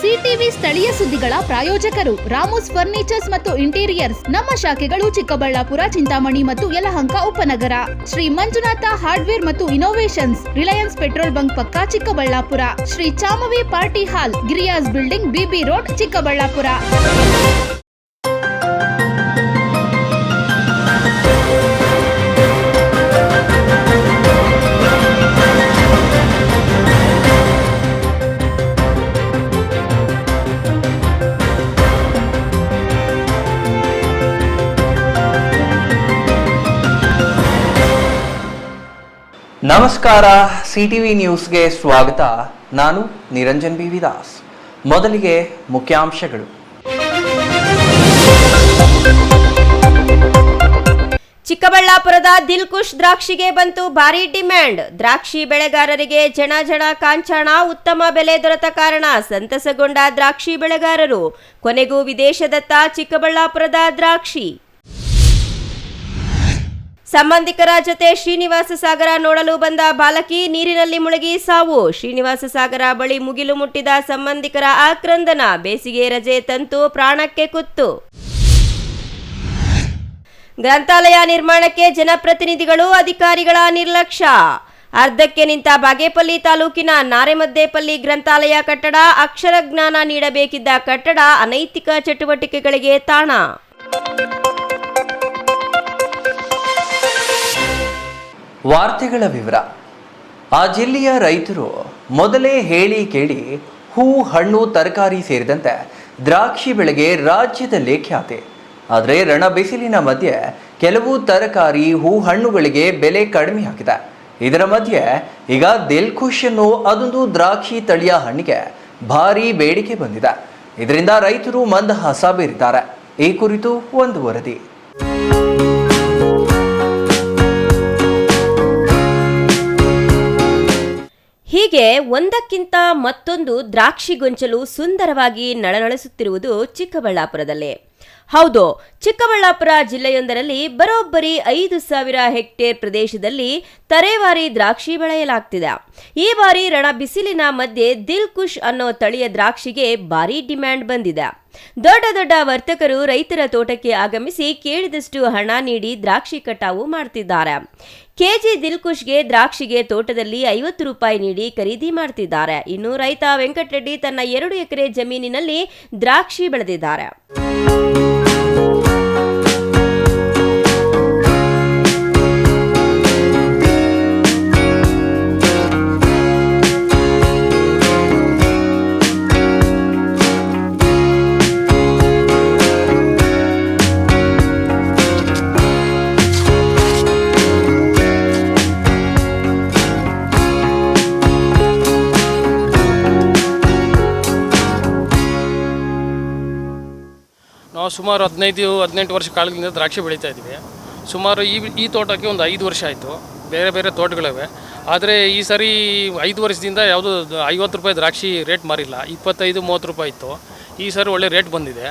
CTV ಸ್ಥಳೀಯ ಸುದ್ದಿಗಳ ಪ್ರಾಯೋಜಕರು ರಾಮೋಸ್ ಫರ್ನಿಚರ್ಸ್ ಮತ್ತು ಇಂಟೀರಿಯರ್ಸ್. ನಮ್ಮ ಶಾಖೆಗಳು ಚಿಕ್ಕಬಳ್ಳಾಪುರ, ಚಿಂತಾಮಣಿ ಮತ್ತು ಯಲಹಂಕ ಉಪನಗರ. ಶ್ರೀ ಮಂಜುನಾಥ ಹಾರ್ಡ್ವೇರ್ ಮತ್ತು ಇನೋವೇಷನ್ಸ್, ರಿಲಯನ್ಸ್ ಪೆಟ್ರೋಲ್ ಬಂಕ್ ಪಕ್ಕ Chikkaballapur. Shri Chamavi party hall, Giriyas building, BB road, Chikkaballapur. ನಮಸ್ಕಾರ, ಸಿಟಿವಿ ನ್ಯೂಸ್ಗೆ ಸ್ವಾಗತ. ನಾನು ನಿರಂಜನ್ ಬಿ ವಿದಾಸ್. ಮೊದಲಿಗೆ ಮುಖ್ಯಾಂಶಗಳು. ಚಿಕ್ಕಬಳ್ಳಾಪುರದ ದಿಲ್ಖುಷ್ ದ್ರಾಕ್ಷಿಗೆ ಬಂತು ಭಾರಿ ಡಿಮ್ಯಾಂಡ್. ದ್ರಾಕ್ಷಿ ಬೆಳೆಗಾರರಿಗೆ ಜನ ಕಾಂಚಾಣ, ಉತ್ತಮ ಬೆಲೆ ದೊರೆತ ಕಾರಣ ಸಂತಸಗೊಂಡ ದ್ರಾಕ್ಷಿ ಬೆಳೆಗಾರರು. ಕೊನೆಗೂ ವಿದೇಶದತ್ತ ಚಿಕ್ಕಬಳ್ಳಾಪುರದ ದ್ರಾಕ್ಷಿ. ಸಂಬಂಧಿಕರ ಜೊತೆ ಶ್ರೀನಿವಾಸ ಸಾಗರ ನೋಡಲು ಬಂದ ಬಾಲಕಿ ನೀರಿನಲ್ಲಿ ಮುಳುಗಿ ಸಾವು. ಶ್ರೀನಿವಾಸ ಸಾಗರ ಬಳಿ ಮುಗಿಲು ಮುಟ್ಟಿದ ಸಂಬಂಧಿಕರ ಆಕ್ರಂದನ. ಬೇಸಿಗೆ ರಜೆ ತಂತು ಪ್ರಾಣಕ್ಕೆ ಕುತ್ತು. ಗ್ರಂಥಾಲಯ ನಿರ್ಮಾಣಕ್ಕೆ ಜನಪ್ರತಿನಿಧಿಗಳು, ಅಧಿಕಾರಿಗಳ ನಿರ್ಲಕ್ಷ್ಯ. ಅರ್ಧಕ್ಕೆ ನಿಂತ ಬಾಗೇಪಲ್ಲಿ ತಾಲೂಕಿನ ನಾರೆಮದ್ದೇಪಲ್ಲಿ ಗ್ರಂಥಾಲಯ ಕಟ್ಟಡ, ಅಕ್ಷರ ಜ್ಞಾನ ನೀಡಬೇಕಿದ್ದ ಕಟ್ಟಡ ಅನೈತಿಕ ಚಟುವಟಿಕೆಗಳಿಗೆ ತಾಣ. ವಾರ್ತೆಗಳ ವಿವರ. ಆ ಜಿಲ್ಲೆಯ ರೈತರು ಮೊದಲೇ ಹೇಳಿ ಕೇಳಿ ಹೂ, ಹಣ್ಣು, ತರಕಾರಿ ಸೇರಿದಂತೆ ದ್ರಾಕ್ಷಿ ಬೆಳೆಗೆ ರಾಜ್ಯದಲ್ಲೇ ಖ್ಯಾತಿ. ಆದರೆ ರಣ ಬಿಸಿಲಿನ ಮಧ್ಯೆ ಕೆಲವು ತರಕಾರಿ, ಹೂ, ಹಣ್ಣುಗಳಿಗೆ ಬೆಲೆ ಕಡಿಮೆಯಾಗಿದೆ. ಇದರ ಮಧ್ಯೆ ಈಗ ದಿಲ್ಖುಷ್ ಅನ್ನೋ ಅದೊಂದು ದ್ರಾಕ್ಷಿ ತಳಿಯ ಹಣ್ಣಿಗೆ ಭಾರೀ ಬೇಡಿಕೆ ಬಂದಿದೆ. ಇದರಿಂದ ರೈತರು ಮಂದಹಾಸ ಬೀರಿದ್ದಾರೆ. ಈ ಕುರಿತು ಒಂದು ವರದಿ. ಹೀಗೆ ಒಂದಕ್ಕಿಂತ ಮತ್ತೊಂದು ದ್ರಾಕ್ಷಿ ಗೊಂಚಲು ಸುಂದರವಾಗಿ ನಳನಳಿಸುತ್ತಿರುವುದು ಚಿಕ್ಕಬಳ್ಳಾಪುರದಲ್ಲಿ. ಹೌದು, ಚಿಕ್ಕಬಳ್ಳಾಪುರ ಜಿಲ್ಲೆಯೊಂದರಲ್ಲಿ ಬರೋಬ್ಬರಿ 5,000 ಹೆಕ್ಟೇರ್ ಪ್ರದೇಶದಲ್ಲಿ ತರೇವಾರಿ ದ್ರಾಕ್ಷಿ ಬೆಳೆಯಲಾಗ್ತಿದೆ. ಈ ಬಾರಿ ರಣ ಬಿಸಿಲಿನ ಮಧ್ಯೆ ದಿಲ್ಖುಷ್ ಅನ್ನೋ ತಳಿಯ ದ್ರಾಕ್ಷಿಗೆ ಭಾರೀ ಡಿಮ್ಯಾಂಡ್ ಬಂದಿದೆ. ದೊಡ್ಡ ದೊಡ್ಡ ವರ್ತಕರು ರೈತರ ತೋಟಕ್ಕೆ ಆಗಮಿಸಿ ಕೇಳಿದಷ್ಟು ಹಣ ನೀಡಿ ದ್ರಾಕ್ಷಿ ಕಟಾವು ಮಾಡ್ತಿದ್ದಾರೆ. ಕೆಜಿ ದಿಲ್ಖುಷ್ಗೆ ದ್ರಾಕ್ಷಿಗೆ ತೋಟದಲ್ಲಿ 50 ರೂಪಾಯಿ ನೀಡಿ ಖರೀದಿ ಮಾಡ್ತಿದ್ದಾರೆ. ಇನ್ನು ರೈತ ವೆಂಕಟರೆಡ್ಡಿ ತನ್ನ 2 ಎಕರೆ ಜಮೀನಿನಲ್ಲಿ ದ್ರಾಕ್ಷಿ ಬೆಳೆದಿದ್ದಾರೆ. ನಾವು ಸುಮಾರು 15-18 ವರ್ಷ ಕಾಲದಿಂದ ದ್ರಾಕ್ಷಿ ಬೆಳೀತಾ ಇದ್ದೀವಿ. ಸುಮಾರು ಈ ತೋಟಕ್ಕೆ ಒಂದು 5 ವರ್ಷ ಆಯಿತು. ಬೇರೆ ಬೇರೆ ತೋಟಗಳಿವೆ. ಆದರೆ ಈ ಸರಿ 5 ವರ್ಷದಿಂದ ಯಾವುದೂ 50 ರೂಪಾಯಿ ದ್ರಾಕ್ಷಿ ರೇಟ್ ಮಾರಿಲ್ಲ. 25-30 ರೂಪಾಯಿ ಇತ್ತು. ಈ ಸರಿ ಒಳ್ಳೆ ರೇಟ್ ಬಂದಿದೆ.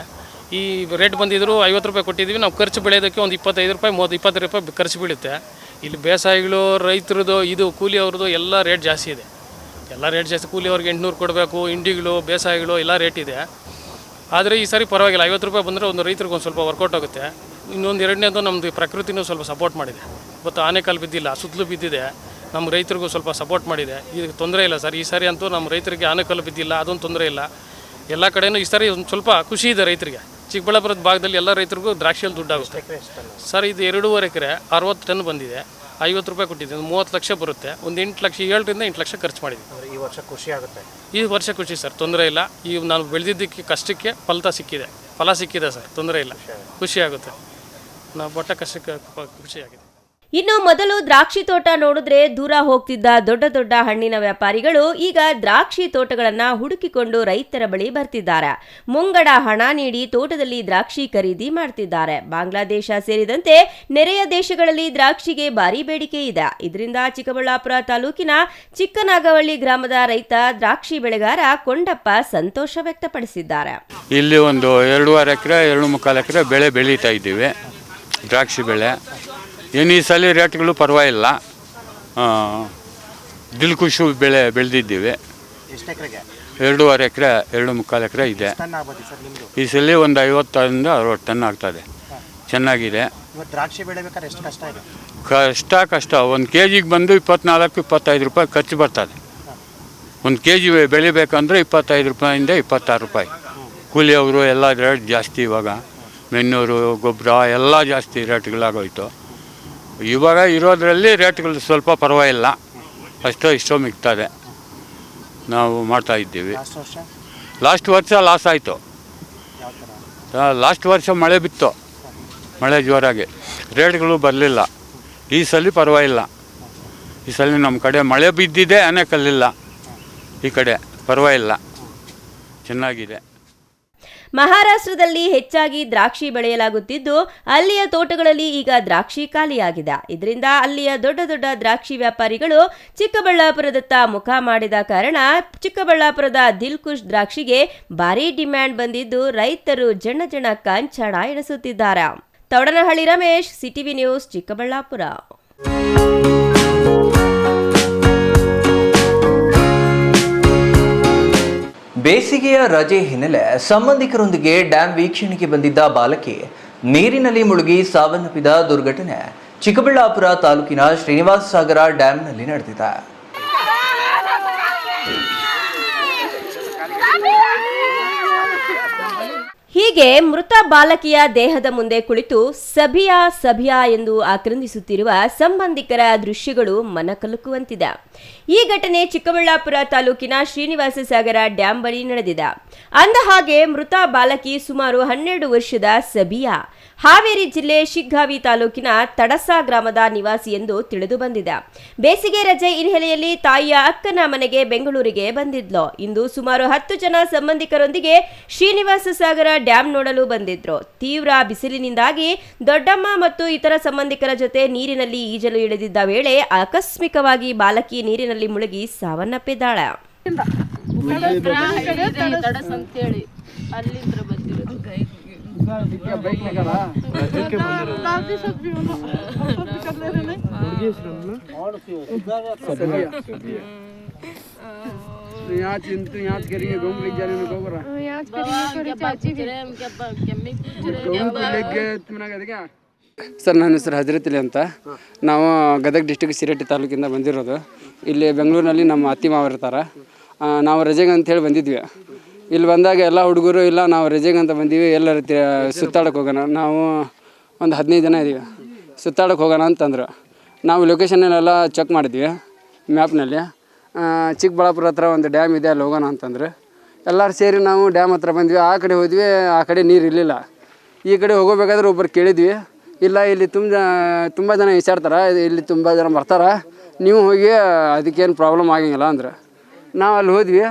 ಈ ರೇಟ್ ಬಂದಿದ್ರು 50 ರೂಪಾಯಿ ಕೊಟ್ಟಿದ್ದೀವಿ. ನಾವು ಖರ್ಚು ಬೆಳೆಯೋದಕ್ಕೆ ಒಂದು 25 ರೂಪಾಯಿ 20 ರೂಪಾಯಿ ಖರ್ಚು ಬೀಳುತ್ತೆ. ಇಲ್ಲಿ ಬೇಸಾಯಿಗಳು, ರೈತರದ್ದು, ಇದು ಕೂಲಿ ಅವ್ರದ್ದು ಎಲ್ಲ ರೇಟ್ ಜಾಸ್ತಿ ಇದೆ. ಎಲ್ಲ ರೇಟ್ ಜಾಸ್ತಿ. ಕೂಲಿ ಅವ್ರಿಗೆ 800 ಕೊಡಬೇಕು. ಇಂಡಿಗಳು, ಬೇಸಾಯಿಗಳು ಎಲ್ಲ ರೇಟ್ ಇದೆ. ಆದರೆ ಈ ಸಾರಿ ಪರವಾಗಿಲ್ಲ. 50 ರೂಪಾಯಿ ಬಂದರೆ ಒಂದು ರೈತರಿಗೆ ಒಂದು ಸ್ವಲ್ಪ ವರ್ಕೌಟ್ ಆಗುತ್ತೆ. ಇನ್ನೊಂದು ಎರಡನೇದು ನಮ್ಮದು ಪ್ರಕೃತಿನೂ ಸ್ವಲ್ಪ ಸಪೋರ್ಟ್ ಮಾಡಿದೆ. ಇವತ್ತು ಆನೆಕಲ್ಲು ಬಿದ್ದಿಲ್ಲ, ಸುತ್ತಲೂ ಬಿದ್ದಿದೆ. ನಮ್ಮ ರೈತರಿಗೂ ಸ್ವಲ್ಪ ಸಪೋರ್ಟ್ ಮಾಡಿದೆ. ಇದಕ್ಕೆ ತೊಂದರೆ ಇಲ್ಲ ಸರ್. ಈ ಸಾರಿ ಅಂತೂ ನಮ್ಮ ರೈತರಿಗೆ ಆನೆಕಲ್ಲು ಬಿದ್ದಿಲ್ಲ, ಅದೊಂದು ತೊಂದರೆ ಇಲ್ಲ. ಎಲ್ಲ ಕಡೆಯೂ ಈ ಸಾರಿ ಒಂದು ಸ್ವಲ್ಪ ಖುಷಿ ಇದೆ ರೈತರಿಗೆ. ಚಿಕ್ಕಬಳ್ಳಾಪುರದ ಭಾಗದಲ್ಲಿ ಎಲ್ಲ ರೈತರಿಗೂ ದ್ರಾಕ್ಷಿಯಲ್ಲಿ ದುಡ್ಡಾಗುತ್ತೆ ಸರ್. ಇದು 2.5 ಎಕರೆ 60 ಟನ್ ಬಂದಿದೆ. 50 ರೂಪಾಯಿ ಕೊಟ್ಟಿದ್ದೀನಿ. 30 ಲಕ್ಷ ಬರುತ್ತೆ. ಒಂದು 8 ಲಕ್ಷ, 7ರಿಂದ 8 ಲಕ್ಷ ಖರ್ಚು ಮಾಡಿದ್ದೀನಿ. ಈ ವರ್ಷ ಖುಷಿ ಆಗುತ್ತೆ. ಈ ವರ್ಷ ಖುಷಿ ಸರ್, ತೊಂದರೆ ಇಲ್ಲ. ಈಗ ನಾನು ಬೆಳೆದಿದ್ದಕ್ಕೆ ಕಷ್ಟಕ್ಕೆ ಫಲ ಸಿಕ್ಕಿದೆ ಸರ್, ತೊಂದರೆ ಇಲ್ಲ, ಖುಷಿ ಆಗುತ್ತೆ. ನಾವು ಪಟ್ಟ ಕಷ್ಟಕ್ಕೆ ಖುಷಿಯಾಗಿದೆ. ಇನ್ನು ಮೊದಲು ದ್ರಾಕ್ಷಿ ತೋಟ ನೋಡಿದ್ರೆ ದೂರ ಹೋಗ್ತಿದ್ದ ದೊಡ್ಡ ದೊಡ್ಡ ಹಣ್ಣಿನ ವ್ಯಾಪಾರಿಗಳು ಈಗ ದ್ರಾಕ್ಷಿ ತೋಟಗಳನ್ನ ಹುಡುಕಿಕೊಂಡು ರೈತರ ಬಳಿ ಬರ್ತಿದ್ದಾರೆ. ಮುಂಗಡ ಹಣ ನೀಡಿ ತೋಟದಲ್ಲಿ ದ್ರಾಕ್ಷಿ ಖರೀದಿ ಮಾಡ್ತಿದ್ದಾರೆ. ಬಾಂಗ್ಲಾದೇಶ ಸೇರಿದಂತೆ ನೆರೆಯ ದೇಶಗಳಲ್ಲಿ ದ್ರಾಕ್ಷಿಗೆ ಭಾರಿ ಬೇಡಿಕೆ ಇದೆ. ಇದರಿಂದ ಚಿಕ್ಕಬಳ್ಳಾಪುರ ತಾಲೂಕಿನ ಚಿಕ್ಕನಾಗವಳ್ಳಿ ಗ್ರಾಮದ ರೈತ ದ್ರಾಕ್ಷಿ ಬೆಳೆಗಾರ ಕೊಂಡಪ್ಪ ಸಂತೋಷ ವ್ಯಕ್ತಪಡಿಸಿದ್ದಾರೆ. ಇಲ್ಲಿ ಒಂದು 2.5 ಎಕರೆ 2.25 ಎಕರೆ ಬೆಳೆ ಬೆಳೀತಾ ಇದ್ದೀವಿ, ದ್ರಾಕ್ಷಿ ಬೆಳೆ. ಏನು ಈ ಸಲ ರೇಟ್ಗಳು ಪರವಾಗಿಲ್ಲ. ದಿಲ್ಖುಷು ಬೆಳೆ ಬೆಳೆದಿದ್ದೀವಿ. ಎಷ್ಟು ಎಕರೆಗೆ? 2.5 ಎಕರೆ 2.25 ಎಕರೆ ಇದೆ. ಈ ಸಲ ಒಂದು 50ರಿಂದ 60 ಟನ್ ಆಗ್ತದೆ. ಚೆನ್ನಾಗಿದೆ. ದ್ರಾಕ್ಷಿ ಬೆಳಿಬೇಕಾದ್ರೆ ಎಷ್ಟು ಕಷ್ಟ ಇದೆ? ಕಷ್ಟ 1 kg ಬಂದು 24-25 ರೂಪಾಯಿ ಖರ್ಚು ಬರ್ತದೆ. 1 kg ಬೆಳಿಬೇಕಂದ್ರೆ 25 ರೂಪಾಯಿಂದ 26 ರೂಪಾಯಿ. ಕೂಲಿಯವರು ಎಲ್ಲ ರೇಟ್ ಜಾಸ್ತಿ. ಇವಾಗ ಮೆನ್ನೂರು ಗೊಬ್ಬರ ಎಲ್ಲ ಜಾಸ್ತಿ ರೇಟ್ಗಳಾಗೋಯ್ತು. ಇವಾಗ ಇರೋದ್ರಲ್ಲಿ ರೇಟ್ಗಳು ಸ್ವಲ್ಪ ಪರವಾಗಿಲ್ಲ, ಅಷ್ಟೋ ಇಷ್ಟೋ ಮಿಗ್ತದೆ. ನಾವು ಮಾಡ್ತಾ ಇದ್ದೀವಿ. ಲಾಸ್ಟ್ ವರ್ಷ ಲಾಸ್ ಆಯಿತು. ಲಾಸ್ಟ್ ವರ್ಷ ಮಳೆ ಬಿತ್ತು, ಮಳೆ ಜೋರಾಗಿ ರೇಟ್ಗಳು ಬರಲಿಲ್ಲ. ಈ ಸಲ ಪರವಾಗಿಲ್ಲ. ಈ ಸಲ ನಮ್ಮ ಕಡೆ ಮಳೆ ಬಿದ್ದಿದೆ, ಆನೆಕಲ್ಲಿಲ್ಲ. ಈ ಕಡೆ ಪರವಾಗಿಲ್ಲ, ಚೆನ್ನಾಗಿದೆ. ಮಹಾರಾಷ್ಟ್ರದಲ್ಲಿ ಹೆಚ್ಚಾಗಿ ದ್ರಾಕ್ಷಿ ಬೆಳೆಯಲಾಗುತ್ತಿದ್ದು ಅಲ್ಲಿಯ ತೋಟಗಳಲ್ಲಿ ಈಗ ದ್ರಾಕ್ಷಿ ಖಾಲಿಯಾಗಿದೆ. ಇದರಿಂದ ಅಲ್ಲಿಯ ದೊಡ್ಡ ದೊಡ್ಡ ದ್ರಾಕ್ಷಿ ವ್ಯಾಪಾರಿಗಳು ಚಿಕ್ಕಬಳ್ಳಾಪುರದತ್ತ ಮುಖ ಮಾಡಿದ ಕಾರಣ ಚಿಕ್ಕಬಳ್ಳಾಪುರದ ದಿಲ್ಖುಷ್ ದ್ರಾಕ್ಷಿಗೆ ಭಾರೀ ಡಿಮ್ಯಾಂಡ್ ಬಂದಿದ್ದು ರೈತರು ಜನ ಕಾಂಚಾಣ ಎಣಿಸುತ್ತಿದ್ದಾರೆ. Thoudanahalli Ramesh, CTV news, Chikkaballapur. ಬೇಸಿಗೆಯ ರಜೆ ಹಿನ್ನೆಲೆ ಸಂಬಂಧಿಕರೊಂದಿಗೆ ಡ್ಯಾಂ ವೀಕ್ಷಣೆಗೆ ಬಂದಿದ್ದ ಬಾಲಕಿ ನೀರಿನಲ್ಲಿ ಮುಳುಗಿ ಸಾವನ್ನಪ್ಪಿದ ದುರ್ಘಟನೆ ಚಿಕ್ಕಬಳ್ಳಾಪುರ ತಾಲೂಕಿನ ಶ್ರೀನಿವಾಸ ಸಾಗರ ಡ್ಯಾಂನಲ್ಲಿ ನಡೆದಿದೆ. ಹೀಗೆ ಮೃತ ಬಾಲಕಿಯ ದೇಹದ ಮುಂದೆ ಕುಳಿತು ಸಭಿಯಾ ಎಂದು ಆಕ್ರಂದಿಸುತ್ತಿರುವ ಸಂಬಂಧಿಕರ ದೃಶ್ಯಗಳು ಮನಕಲುಕುವಂತಿದೆ. ಈ ಘಟನೆ ಚಿಕ್ಕಬಳ್ಳಾಪುರ ತಾಲೂಕಿನ ಶ್ರೀನಿವಾಸ ಸಾಗರ ಡ್ಯಾಂ ಬಳಿ ನಡೆದಿದೆ. ಅಂದಹಾಗೆ ಮೃತ ಬಾಲಕಿ ಸುಮಾರು 12 ವರ್ಷದ ಸಭಿಯಾ ಹಾವೇರಿ ಜಿಲ್ಲೆ ಶಿಗ್ಗಾವಿ ತಾಲೂಕಿನ ತಡಸಾ ಗ್ರಾಮದ ನಿವಾಸಿ ಎಂದು ತಿಳಿದು ಬಂದಿದೆ. ಬೇಸಿಗೆ ರಜೆ ಹಿನ್ನೆಲೆಯಲ್ಲಿ ತಾಯಿಯ ಅಕ್ಕನ ಮನೆಗೆ ಬೆಂಗಳೂರಿಗೆ ಬಂದಿದ್ಲು. ಇಂದು ಸುಮಾರು 10 ಜನ ಸಂಬಂಧಿಕರೊಂದಿಗೆ ಶ್ರೀನಿವಾಸ ಸಾಗರ ಡ್ಯಾಂ ನೋಡಲು ಬಂದಿದ್ರು. ತೀವ್ರ ಬಿಸಿಲಿನಿಂದಾಗಿ ದೊಡ್ಡಮ್ಮ ಮತ್ತು ಇತರ ಸಂಬಂಧಿಕರ ಜೊತೆ ನೀರಿನಲ್ಲಿ ಈಜಲು ಇಳಿದಿದ್ದ ವೇಳೆ ಆಕಸ್ಮಿಕವಾಗಿ ಬಾಲಕಿ ನೀರಿನಲ್ಲಿ ಮುಳುಗಿ ಸಾವನ್ನಪ್ಪಿದ್ದಾಳೆ. ಸರ್, ನನ್ನ ಹೆಸರು ಹಜರತ್ ಅಲಿ ಅಂತ. ನಾವು ಗದಗ ಡಿಸ್ಟಿಕ್ ಶಿರಟ್ಟಿ ತಾಲೂಕಿಂದ ಬಂದಿರೋದು. ಇಲ್ಲಿ ಬೆಂಗಳೂರಿನಲ್ಲಿ ನಮ್ಮ ಅತ್ತಿ ಮಾವ ಇರ್ತಾರೆ. ನಾವು ರಜೆಗೆ ಅಂತೇಳಿ ಬಂದಿದ್ವಿ. ಇಲ್ಲಿ ಬಂದಾಗ ಎಲ್ಲ ಹುಡುಗರು ಇಲ್ಲ ನಾವು ರಜೆಗೆ ಅಂತ ಬಂದೀವಿ, ಎಲ್ಲರ ಸುತ್ತಾಡಕ್ಕೆ ಹೋಗೋಣ, ನಾವು ಒಂದು 15 ಜನ ಇದ್ದೀವಿ, ಸುತ್ತಾಡಕ್ಕೆ ಹೋಗೋಣ ಅಂತಂದರು. ನಾವು ಲೊಕೇಶನ್ನೆಲ್ಲ ಚೆಕ್ ಮಾಡಿದ್ವಿ ಮ್ಯಾಪ್ನಲ್ಲಿ. ಚಿಕ್ಕಬಳ್ಳಾಪುರ ಹತ್ರ ಒಂದು ಡ್ಯಾಮ್ ಇದೆ, ಅಲ್ಲಿ ಹೋಗೋಣ ಅಂತಂದ್ರೆ ಎಲ್ಲರೂ ಸೇರಿ ನಾವು ಡ್ಯಾಮ್ ಹತ್ರ ಬಂದ್ವಿ. ಆ ಕಡೆ ಹೋದ್ವಿ, ಆ ಕಡೆ ನೀರು ಇರಲಿಲ್ಲ. ಈ ಕಡೆ ಹೋಗಬೇಕಾದ್ರೆ ಒಬ್ಬರು ಕೇಳಿದ್ವಿ, ಇಲ್ಲ ಇಲ್ಲಿ ತುಂಬ ಜನ ವಿಚಾರ್ತಾರೆ, ಇಲ್ಲಿ ತುಂಬ ಜನ ಬರ್ತಾರೆ, ನೀವು ಹೋಗಿ ಅದಕ್ಕೇನು ಪ್ರಾಬ್ಲಮ್ ಆಗಂಗಿಲ್ಲ ಅಂದ್ರೆ. ನಾವು ಅಲ್ಲಿ ಹೋದ್ವಿ.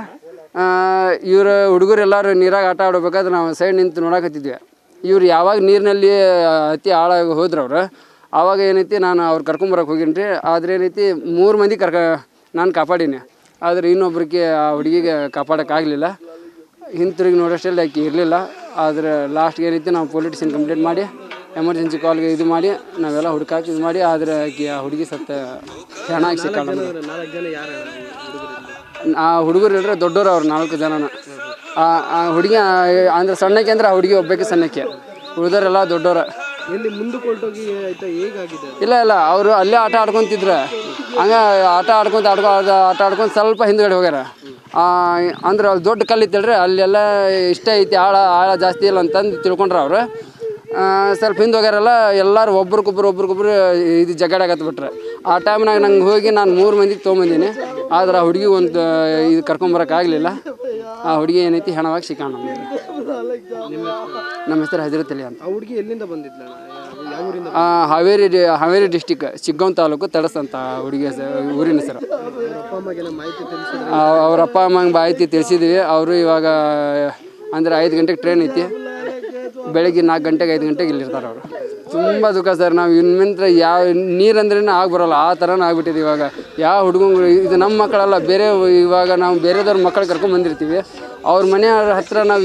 ಇವರು ಹುಡುಗರು ಎಲ್ಲರೂ ನೀರಾಗ ಆಟ ಆಡಬೇಕಾದ್ರೆ ನಾವು ಸೈಡ್ ನಿಂತು ನೋಡಕತ್ತಿದ್ವಿ. ಇವ್ರು ಯಾವಾಗ ನೀರಿನಲ್ಲಿ ಅತಿ ಆಳಾಗಿ ಹೋದ್ರವ್ರು, ಆವಾಗ ಏನೈತಿ ನಾನು ಅವ್ರು ಕರ್ಕೊಂಬರಕ್ಕೆ ಹೋಗಿನಿ ರೀ. ಆದರೆ ಏನೈತಿ 3 ಮಂದಿ ನಾನು ಕಾಪಾಡೀನಿ. ಆದರೆ ಇನ್ನೊಬ್ರಿಗೆ ಆ ಹುಡುಗಿಗೆ ಕಾಪಾಡೋಕ್ಕಾಗಲಿಲ್ಲ. ಹಿಂತಿರುಗಿ ನೋಡೋಷ್ಟೆಲ್ಲ ಆಕೆ ಇರಲಿಲ್ಲ. ಆದರೆ ಲಾಸ್ಟ್ಗೆ ಏನೈತಿ ನಾವು ಪೊಲೀಸ್ ಸ್ಟೇಷನ್ ಕಂಪ್ಲೇಂಟ್ ಮಾಡಿ ಎಮರ್ಜೆನ್ಸಿ ಕಾಲ್ಗೆ ಇದು ಮಾಡಿ ನಾವೆಲ್ಲ ಹುಡುಕಾಕಿ ಇದು ಮಾಡಿ, ಆದರೆ ಆಕೆ ಆ ಹುಡುಗಿ ಸತ್ತ ಹೆಣ ಆಗಿ ಸಿಕ್ಕ. ಆ ಹುಡುಗರು ಹೇಳಿದ್ರೆ ದೊಡ್ಡವರು ಅವ್ರು 4 ಜನನ. ಆ ಹುಡುಗಿ ಅಂದರೆ ಸಣ್ಣಕ್ಕೆ ಅಂದ್ರೆ ಆ ಹುಡುಗಿ ಒಬ್ಬಕ್ಕೆ ಸಣ್ಣಕ್ಕೆ, ಉಳಿದವರೆಲ್ಲ ದೊಡ್ಡವ್ರ. ಇಲ್ಲ ಅವರು ಅಲ್ಲೇ ಆಟ ಆಡ್ಕೊತಿದ್ರು. ಹಂಗೆ ಆಟ ಆಡ್ಕೊಂಡು ಸ್ವಲ್ಪ ಹಿಂದ್ಗಡೆ ಹೋಗ್ಯಾರ. ಅಂದ್ರೆ ಅಲ್ಲಿ ದೊಡ್ಡ ಕಲ್ಲು ಇತ್ತಲ್ರಿ, ಅಲ್ಲೆಲ್ಲ ಇಷ್ಟ ಐತಿ, ಆಳ ಜಾಸ್ತಿ ಇಲ್ಲ ಅಂತಂದು ತಿಳ್ಕೊಂಡ್ರೆ ಅವರು. ಸ್ವಲ್ಪ ಹಿಂದೆ ಹೋಗ್ಯಾರಲ್ಲ, ಎಲ್ಲರೂ ಒಬ್ರಿಗೊಬ್ರು ಇದು ಜಗಾಡಕತ್ಬಿಟ್ರೆ. ಆ ಟೈಮ್ನಾಗ ನಂಗೆ ಹೋಗಿ ನಾನು 3 ಮಂದಿಗೆ ತೊಗೊಂಬಂದೀನಿ. ಆದ್ರೆ ಆ ಹುಡುಗಿ ಒಂದು ಇದು ಕರ್ಕೊಂಬರೋಕ್ಕಾಗಲಿಲ್ಲ. ಆ ಹುಡುಗಿ ಏನೈತಿ ಹೆಣವಾಗಿ ಸಿಕ್ಕಾಣ. ನಮ್ಮ ಹೆಸರು ಹಜರತ್ ಅಲಿ ಅಂತ. ಹುಡುಗಿ ಎಲ್ಲಿಂದ ಬಂದಿದ್ಲ? ಹಾವೇರಿ ಡಿಸ್ಟಿಕ್ ಶಿಗ್ಗಾಂವ್ ತಾಲೂಕು ತಡಸ್ ಅಂತ ಹುಡುಗಿ ಊರಿನ ಹೆಸರು. ಅವ್ರ ಅಪ್ಪ ಅಮ್ಮಂಗೆ ಮಾಹಿತಿ ತಿಳಿಸಿದ್ವಿ. ಅವರು ಇವಾಗ ಅಂದರೆ 5 ಗಂಟೆಗೆ ಟ್ರೈನ್ ಐತಿ, ಬೆಳಗ್ಗೆ 4 ಗಂಟೆಗೆ 5 ಗಂಟೆಗೆ ಇಲ್ಲಿರ್ತಾರೆ ಅವರು. ತುಂಬ ದುಃಖ ಸರ್. ನಾವು ಇನ್ಮಿಂತ್ರ ಯಾವ ನೀರಂದ್ರೇ ಬರೋಲ್ಲ, ಆ ಥರನೂ ಆಗ್ಬಿಟ್ಟಿದೆ ಇವಾಗ. ಯಾವ ಹುಡುಗಂಗಳು ಇದು ನಮ್ಮ ಮಕ್ಕಳಲ್ಲ, ಬೇರೆ ಇವಾಗ ನಾವು ಬೇರೆದವ್ರ ಮಕ್ಕಳು ಕರ್ಕೊಂಡು ಬಂದಿರ್ತೀವಿ. ಅವ್ರ ಮನೆಯವ್ರ ಹತ್ರ ನಾವು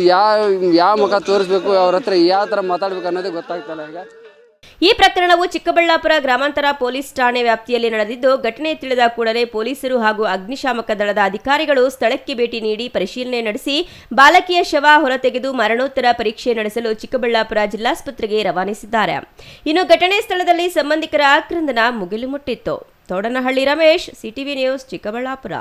ಯಾವ ಮುಖ ತೋರಿಸ್ಬೇಕು, ಅವ್ರ ಹತ್ರ ಯಾವ ಥರ ಮಾತಾಡ್ಬೇಕು ಅನ್ನೋದೇ ಗೊತ್ತಾಗ್ತಲ್ಲ ಈಗ. ಈ ಪ್ರಕರಣವು ಚಿಕ್ಕಬಳ್ಳಾಪುರ ಗ್ರಾಮಾಂತರ ಪೊಲೀಸ್ ಠಾಣೆ ವ್ಯಾಪ್ತಿಯಲ್ಲಿ ನಡೆದಿದ್ದು, ಘಟನೆ ತಿಳಿದ ಕೂಡಲೇ ಪೊಲೀಸರು ಹಾಗೂ ಅಗ್ನಿಶಾಮಕ ದಳದ ಅಧಿಕಾರಿಗಳು ಸ್ಥಳಕ್ಕೆ ಭೇಟಿ ನೀಡಿ ಪರಿಶೀಲನೆ ನಡೆಸಿ ಬಾಲಕಿಯ ಶವ ಹೊರತೆಗೆದು ಮರಣೋತ್ತರ ಪರೀಕ್ಷೆ ನಡೆಸಲು ಚಿಕ್ಕಬಳ್ಳಾಪುರ ಜಿಲ್ಲಾಸ್ಪತ್ರೆಗೆ ರವಾನಿಸಿದ್ದಾರೆ. ಇನ್ನು ಘಟನೆ ಸ್ಥಳದಲ್ಲಿ ಸಂಬಂಧಿಕರ ಆಕ್ರಂದನ ಮುಗಿಲು ಮುಟ್ಟಿತ್ತು. ತೋಡನಹಳ್ಳಿ ರಮೇಶ್, ಸಿಟಿವಿ ನ್ಯೂಸ್, ಚಿಕ್ಕಬಳ್ಳಾಪುರ.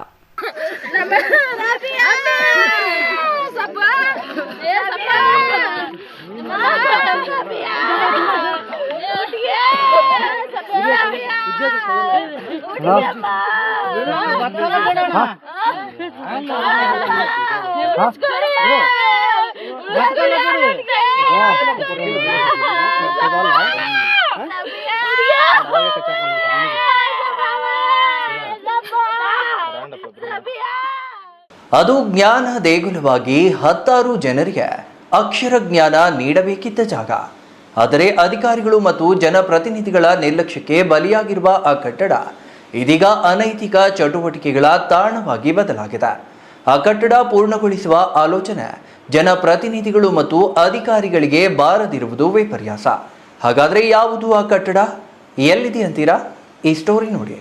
ಅದು ಜ್ಞಾನ ದೇಗುಲವಾಗಿ 10 ಜನರಿಗೆ ಅಕ್ಷರ ಜ್ಞಾನ ನೀಡಬೇಕಿದ್ದ ಜಾಗ. ಆದರೆ ಅಧಿಕಾರಿಗಳು ಮತ್ತು ಜನಪ್ರತಿನಿಧಿಗಳ ನಿರ್ಲಕ್ಷ್ಯಕ್ಕೆ ಬಲಿಯಾಗಿರುವ ಆ ಕಟ್ಟಡ ಇದೀಗ ಅನೈತಿಕ ಚಟುವಟಿಕೆಗಳ ತಾಣವಾಗಿ ಬದಲಾಗಿದೆ. ಆ ಕಟ್ಟಡ ಪೂರ್ಣಗೊಳಿಸುವ ಆಲೋಚನೆ ಜನಪ್ರತಿನಿಧಿಗಳು ಮತ್ತು ಅಧಿಕಾರಿಗಳಿಗೆ ಬಾರದಿರುವುದು ವಿಪರ್ಯಾಸ. ಹಾಗಾದರೆ ಯಾವುದು ಆ ಕಟ್ಟಡ, ಎಲ್ಲಿದೆ ಅಂತೀರಾ? ಈ ಸ್ಟೋರಿ ನೋಡಿ.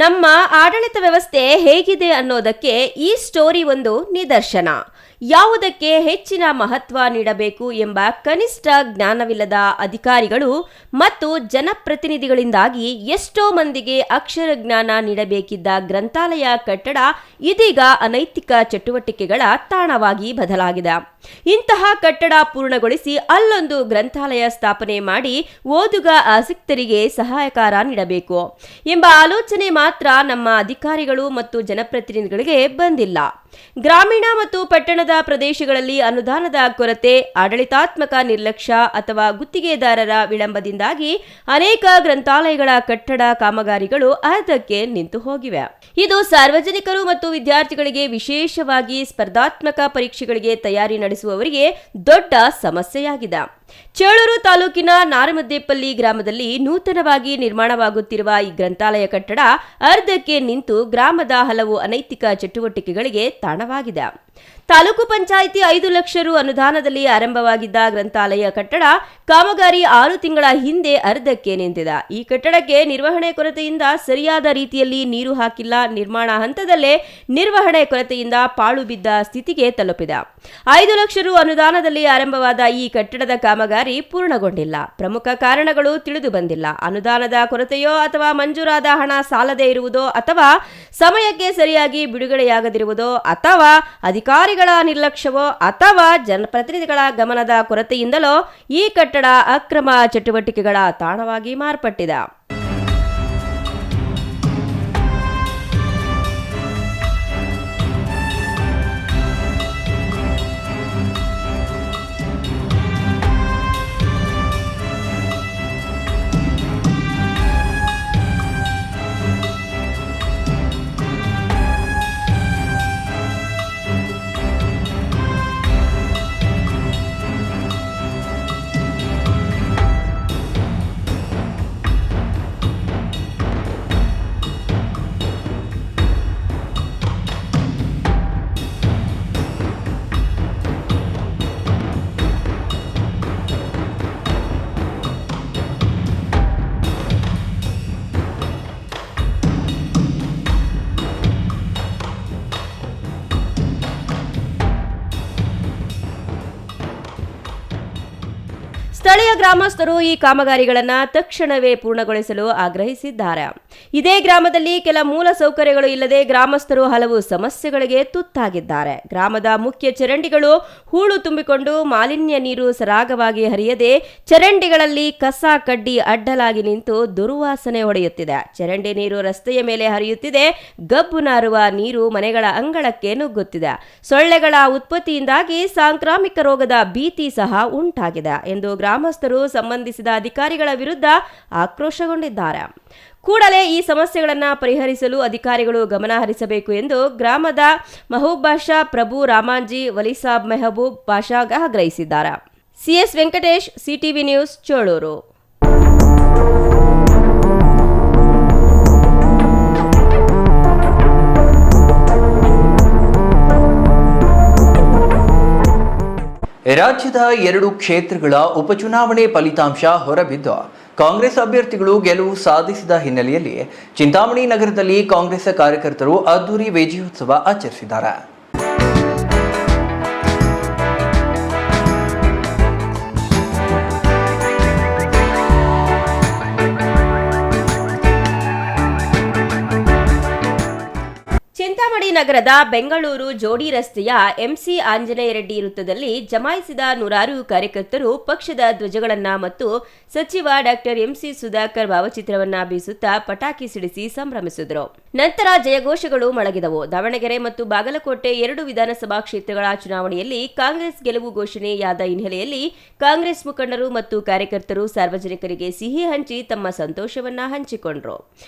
ನಮ್ಮ ಆಡಳಿತ ವ್ಯವಸ್ಥೆ ಹೇಗಿದೆ ಅನ್ನೋದಕ್ಕೆ ಈ ಸ್ಟೋರಿ ಒಂದು ನಿದರ್ಶನ. ಯಾವುದಕ್ಕೆ ಹೆಚ್ಚಿನ ಮಹತ್ವ ನೀಡಬೇಕು ಎಂಬ ಕನಿಷ್ಠ ಜ್ಞಾನವಿಲ್ಲದ ಅಧಿಕಾರಿಗಳು ಮತ್ತು ಜನಪ್ರತಿನಿಧಿಗಳಿಂದಾಗಿ ಎಷ್ಟೋ ಮಂದಿಗೆ ಅಕ್ಷರ ಜ್ಞಾನ ನೀಡಬೇಕಿದ್ದ ಗ್ರಂಥಾಲಯ ಕಟ್ಟಡ ಇದೀಗ ಅನೈತಿಕ ಚಟುವಟಿಕೆಗಳ ತಾಣವಾಗಿ ಬದಲಾಗಿದೆ. ಇಂತಹ ಕಟ್ಟಡ ಪೂರ್ಣಗೊಳಿಸಿ ಅಲ್ಲೊಂದು ಗ್ರಂಥಾಲಯ ಸ್ಥಾಪನೆ ಮಾಡಿ ಓದುಗ ಆಸಕ್ತರಿಗೆ ಸಹಾಯಕಾರ ನೀಡಬೇಕು ಎಂಬ ಆಲೋಚನೆ ಮಾತ್ರ ನಮ್ಮ ಅಧಿಕಾರಿಗಳು ಮತ್ತು ಜನಪ್ರತಿನಿಧಿಗಳಿಗೆ ಬಂದಿಲ್ಲ. ಗ್ರಾಮೀಣ ಮತ್ತು ಪಟ್ಟಣದ ಪ್ರದೇಶಗಳಲ್ಲಿ ಅನುದಾನದ ಕೊರತೆ, ಆಡಳಿತಾತ್ಮಕ ನಿರ್ಲಕ್ಷ್ಯ ಅಥವಾ ಗುತ್ತಿಗೆದಾರರ ವಿಳಂಬದಿಂದಾಗಿ ಅನೇಕ ಗ್ರಂಥಾಲಯಗಳ ಕಟ್ಟಡ ಕಾಮಗಾರಿಗಳು ಅರ್ಧಕ್ಕೆ ನಿಂತು ಹೋಗಿವೆ. ಇದು ಸಾರ್ವಜನಿಕರು ಮತ್ತು ವಿದ್ಯಾರ್ಥಿಗಳಿಗೆ, ವಿಶೇಷವಾಗಿ ಸ್ಪರ್ಧಾತ್ಮಕ ಪರೀಕ್ಷೆಗಳಿಗೆ ತಯಾರಿ ನಡೆಸುವವರಿಗೆ ದೊಡ್ಡ ಸಮಸ್ಯೆಯಾಗಿದೆ. ಚೇಳೂರು ತಾಲೂಕಿನ ನಾರಮದ್ದೇಪಲ್ಲಿ ಗ್ರಾಮದಲ್ಲಿ ನೂತನವಾಗಿ ನಿರ್ಮಾಣವಾಗುತ್ತಿರುವ ಈ ಗ್ರಂಥಾಲಯ ಕಟ್ಟಡ ಅರ್ಧಕ್ಕೆ ನಿಂತು ಗ್ರಾಮದ ಹಲವು ಅನೈತಿಕ ಚಟುವಟಿಕೆಗಳಿಗೆ ತಾಣವಾಗಿದೆ. ತಾಲೂಕು ಪಂಚಾಯಿತಿ 5 ಲಕ್ಷ ರು ಅನುದಾನದಲ್ಲಿ ಆರಂಭವಾಗಿದ್ದ ಗ್ರಂಥಾಲಯ ಕಟ್ಟಡ ಕಾಮಗಾರಿ 6 ತಿಂಗಳ ಹಿಂದೆ ಅರ್ಧಕ್ಕೆ ನಿಂತಿದೆ. ಈ ಕಟ್ಟಡಕ್ಕೆ ನಿರ್ವಹಣೆ ಕೊರತೆಯಿಂದ ಸರಿಯಾದ ರೀತಿಯಲ್ಲಿ ನೀರು ಹಾಕಿಲ್ಲ. ನಿರ್ಮಾಣ ಹಂತದಲ್ಲೇ ನಿರ್ವಹಣೆ ಕೊರತೆಯಿಂದ ಪಾಳು ಬಿದ್ದ ಸ್ಥಿತಿಗೆ ತಲುಪಿದೆ. 5 ಲಕ್ಷ ರು ಅನುದಾನದಲ್ಲಿ ಆರಂಭವಾದ ಈ ಕಟ್ಟಡದ ಕಾಮಗಾರಿ ಪೂರ್ಣಗೊಂಡಿಲ್ಲ. ಪ್ರಮುಖ ಕಾರಣಗಳು ತಿಳಿದು ಬಂದಿಲ್ಲ. ಅನುದಾನದ ಕೊರತೆಯೋ ಅಥವಾ ಮಂಜೂರಾದ ಹಣ ಸಾಲದೇ ಇರುವುದೋ ಅಥವಾ ಸಮಯಕ್ಕೆ ಸರಿಯಾಗಿ ಬಿಡುಗಡೆಯಾಗದಿರುವುದೋ ಅಥವಾ ಅಧಿಕಾರಿಗಳ ನಿರ್ಲಕ್ಷ್ಯವೋ ಅಥವಾ ಜನಪ್ರತಿನಿಧಿಗಳ ಗಮನದ ಕೊರತೆಯಿಂದಲೋ ಈ ಕಟ್ಟಡ ಅಕ್ರಮ ಚಟುವಟಿಕೆಗಳ ತಾಣವಾಗಿ ಮಾರ್ಪಟ್ಟಿದೆ. ಸ್ಥಳೀಯ ಗ್ರಾಮಸ್ಥರು ಈ ಕಾಮಗಾರಿಗಳನ್ನು ತಕ್ಷಣವೇ ಪೂರ್ಣಗೊಳಿಸಲು ಆಗ್ರಹಿಸಿದ್ದಾರೆ. ಇದೇ ಗ್ರಾಮದಲ್ಲಿ ಕೆಲ ಮೂಲ ಸೌಕರ್ಯಗಳು ಇಲ್ಲದೆ ಗ್ರಾಮಸ್ಥರು ಹಲವು ಸಮಸ್ಯೆಗಳಿಗೆ ತುತ್ತಾಗಿದ್ದಾರೆ. ಗ್ರಾಮದ ಮುಖ್ಯ ಚರಂಡಿಗಳು ಹೂಳು ತುಂಬಿಕೊಂಡು ಮಾಲಿನ್ಯ ನೀರು ಸರಾಗವಾಗಿ ಹರಿಯದೆ ಚರಂಡಿಗಳಲ್ಲಿ ಕಸ ಕಡ್ಡಿ ಅಡ್ಡಲಾಗಿ ನಿಂತು ದುರ್ವಾಸನೆ ಹೊಡೆಯುತ್ತಿದೆ. ಚರಂಡಿ ನೀರು ರಸ್ತೆಯ ಮೇಲೆ ಹರಿಯುತ್ತಿದೆ. ಗಬ್ಬು ನಾರುವ ನೀರು ಮನೆಗಳ ಅಂಗಳಕ್ಕೆ ನುಗ್ಗುತ್ತಿದೆ. ಸೊಳ್ಳೆಗಳ ಉತ್ಪತ್ತಿಯಿಂದಾಗಿ ಸಾಂಕ್ರಾಮಿಕ ರೋಗದ ಭೀತಿ ಸಹ ಉಂಟಾಗಿದೆ ಎಂದು ಗ್ರಾಮಸ್ಥರು ಸಂಬಂಧಿಸಿದ ಅಧಿಕಾರಿಗಳ ವಿರುದ್ಧ ಆಕ್ರೋಶಗೊಂಡಿದ್ದಾರೆ. ಕೂಡಲೇ ಈ ಸಮಸ್ಯೆಗಳನ್ನು ಪರಿಹರಿಸಲು ಅಧಿಕಾರಿಗಳು ಗಮನ ಹರಿಸಬೇಕು ಎಂದು ಗ್ರಾಮದ ಮಹಬೂಬ್ ಬಾಷಾ, ಪ್ರಭು ರಾಮಾಂಜಿ, ವಲಿಸಾಬ್ ಮೆಹಬೂಬ್ ಬಾಷಾ ಆಗ್ರಹಿಸಿದ್ದಾರೆ. CS Venkatesh, CTV news, Chelur. ರಾಜ್ಯದ 2 ಕ್ಷೇತ್ರಗಳ ಉಪಚುನಾವಣೆ ಫಲಿತಾಂಶ ಹೊರಬಿದ್ದು ಕಾಂಗ್ರೆಸ್ ಅಭ್ಯರ್ಥಿಗಳು ಗೆಲುವು ಸಾಧಿಸಿದ ಹಿನ್ನೆಲೆಯಲ್ಲಿ ಚಿಂತಾಮಣಿ ನಗರದಲ್ಲಿ ಕಾಂಗ್ರೆಸ್ ಕಾರ್ಯಕರ್ತರು ಅದ್ದೂರಿ ವಿಜಯೋತ್ಸವ ಆಚರಿಸಿದ್ದಾರೆ. ಚಿಂತಾಮಣಿ ನಗರದ ಬೆಂಗಳೂರು ಜೋಡಿ ರಸ್ತೆಯ ಎಂಸಿ ಆಂಜನೇಯ ರೆಡ್ಡಿ ವೃತ್ತದಲ್ಲಿ ಜಮಾಯಿಸಿದ ನೂರಾರು ಕಾರ್ಯಕರ್ತರು ಪಕ್ಷದ ಧ್ವಜಗಳನ್ನ ಮತ್ತು ಸಚಿವ ಡಾಕ್ಟರ್ ಎಂಸಿ ಸುಧಾಕರ್ ಭಾವಚಿತ್ರವನ್ನ ಬೀಸುತ್ತಾ ಪಟಾಕಿ ಸಿಡಿಸಿ ಸಂಭ್ರಮಿಸಿದರು. ನಂತರ ಜಯಘೋಷಗಳು ಮೊಳಗಿದವು. ದಾವಣಗೆರೆ ಮತ್ತು ಬಾಗಲಕೋಟೆ 2 ವಿಧಾನಸಭಾ ಕ್ಷೇತ್ರಗಳ ಚುನಾವಣೆಯಲ್ಲಿ ಕಾಂಗ್ರೆಸ್ ಗೆಲುವು ಘೋಷಣೆಯಾದ ಹಿನ್ನೆಲೆಯಲ್ಲಿ ಕಾಂಗ್ರೆಸ್ ಮುಖಂಡರು ಮತ್ತು ಕಾರ್ಯಕರ್ತರು ಸಾರ್ವಜನಿಕರಿಗೆ ಸಿಹಿ ಹಂಚಿ ತಮ್ಮ ಸಂತೋಷವನ್ನ ಹಂಚಿಕೊಂಡರು.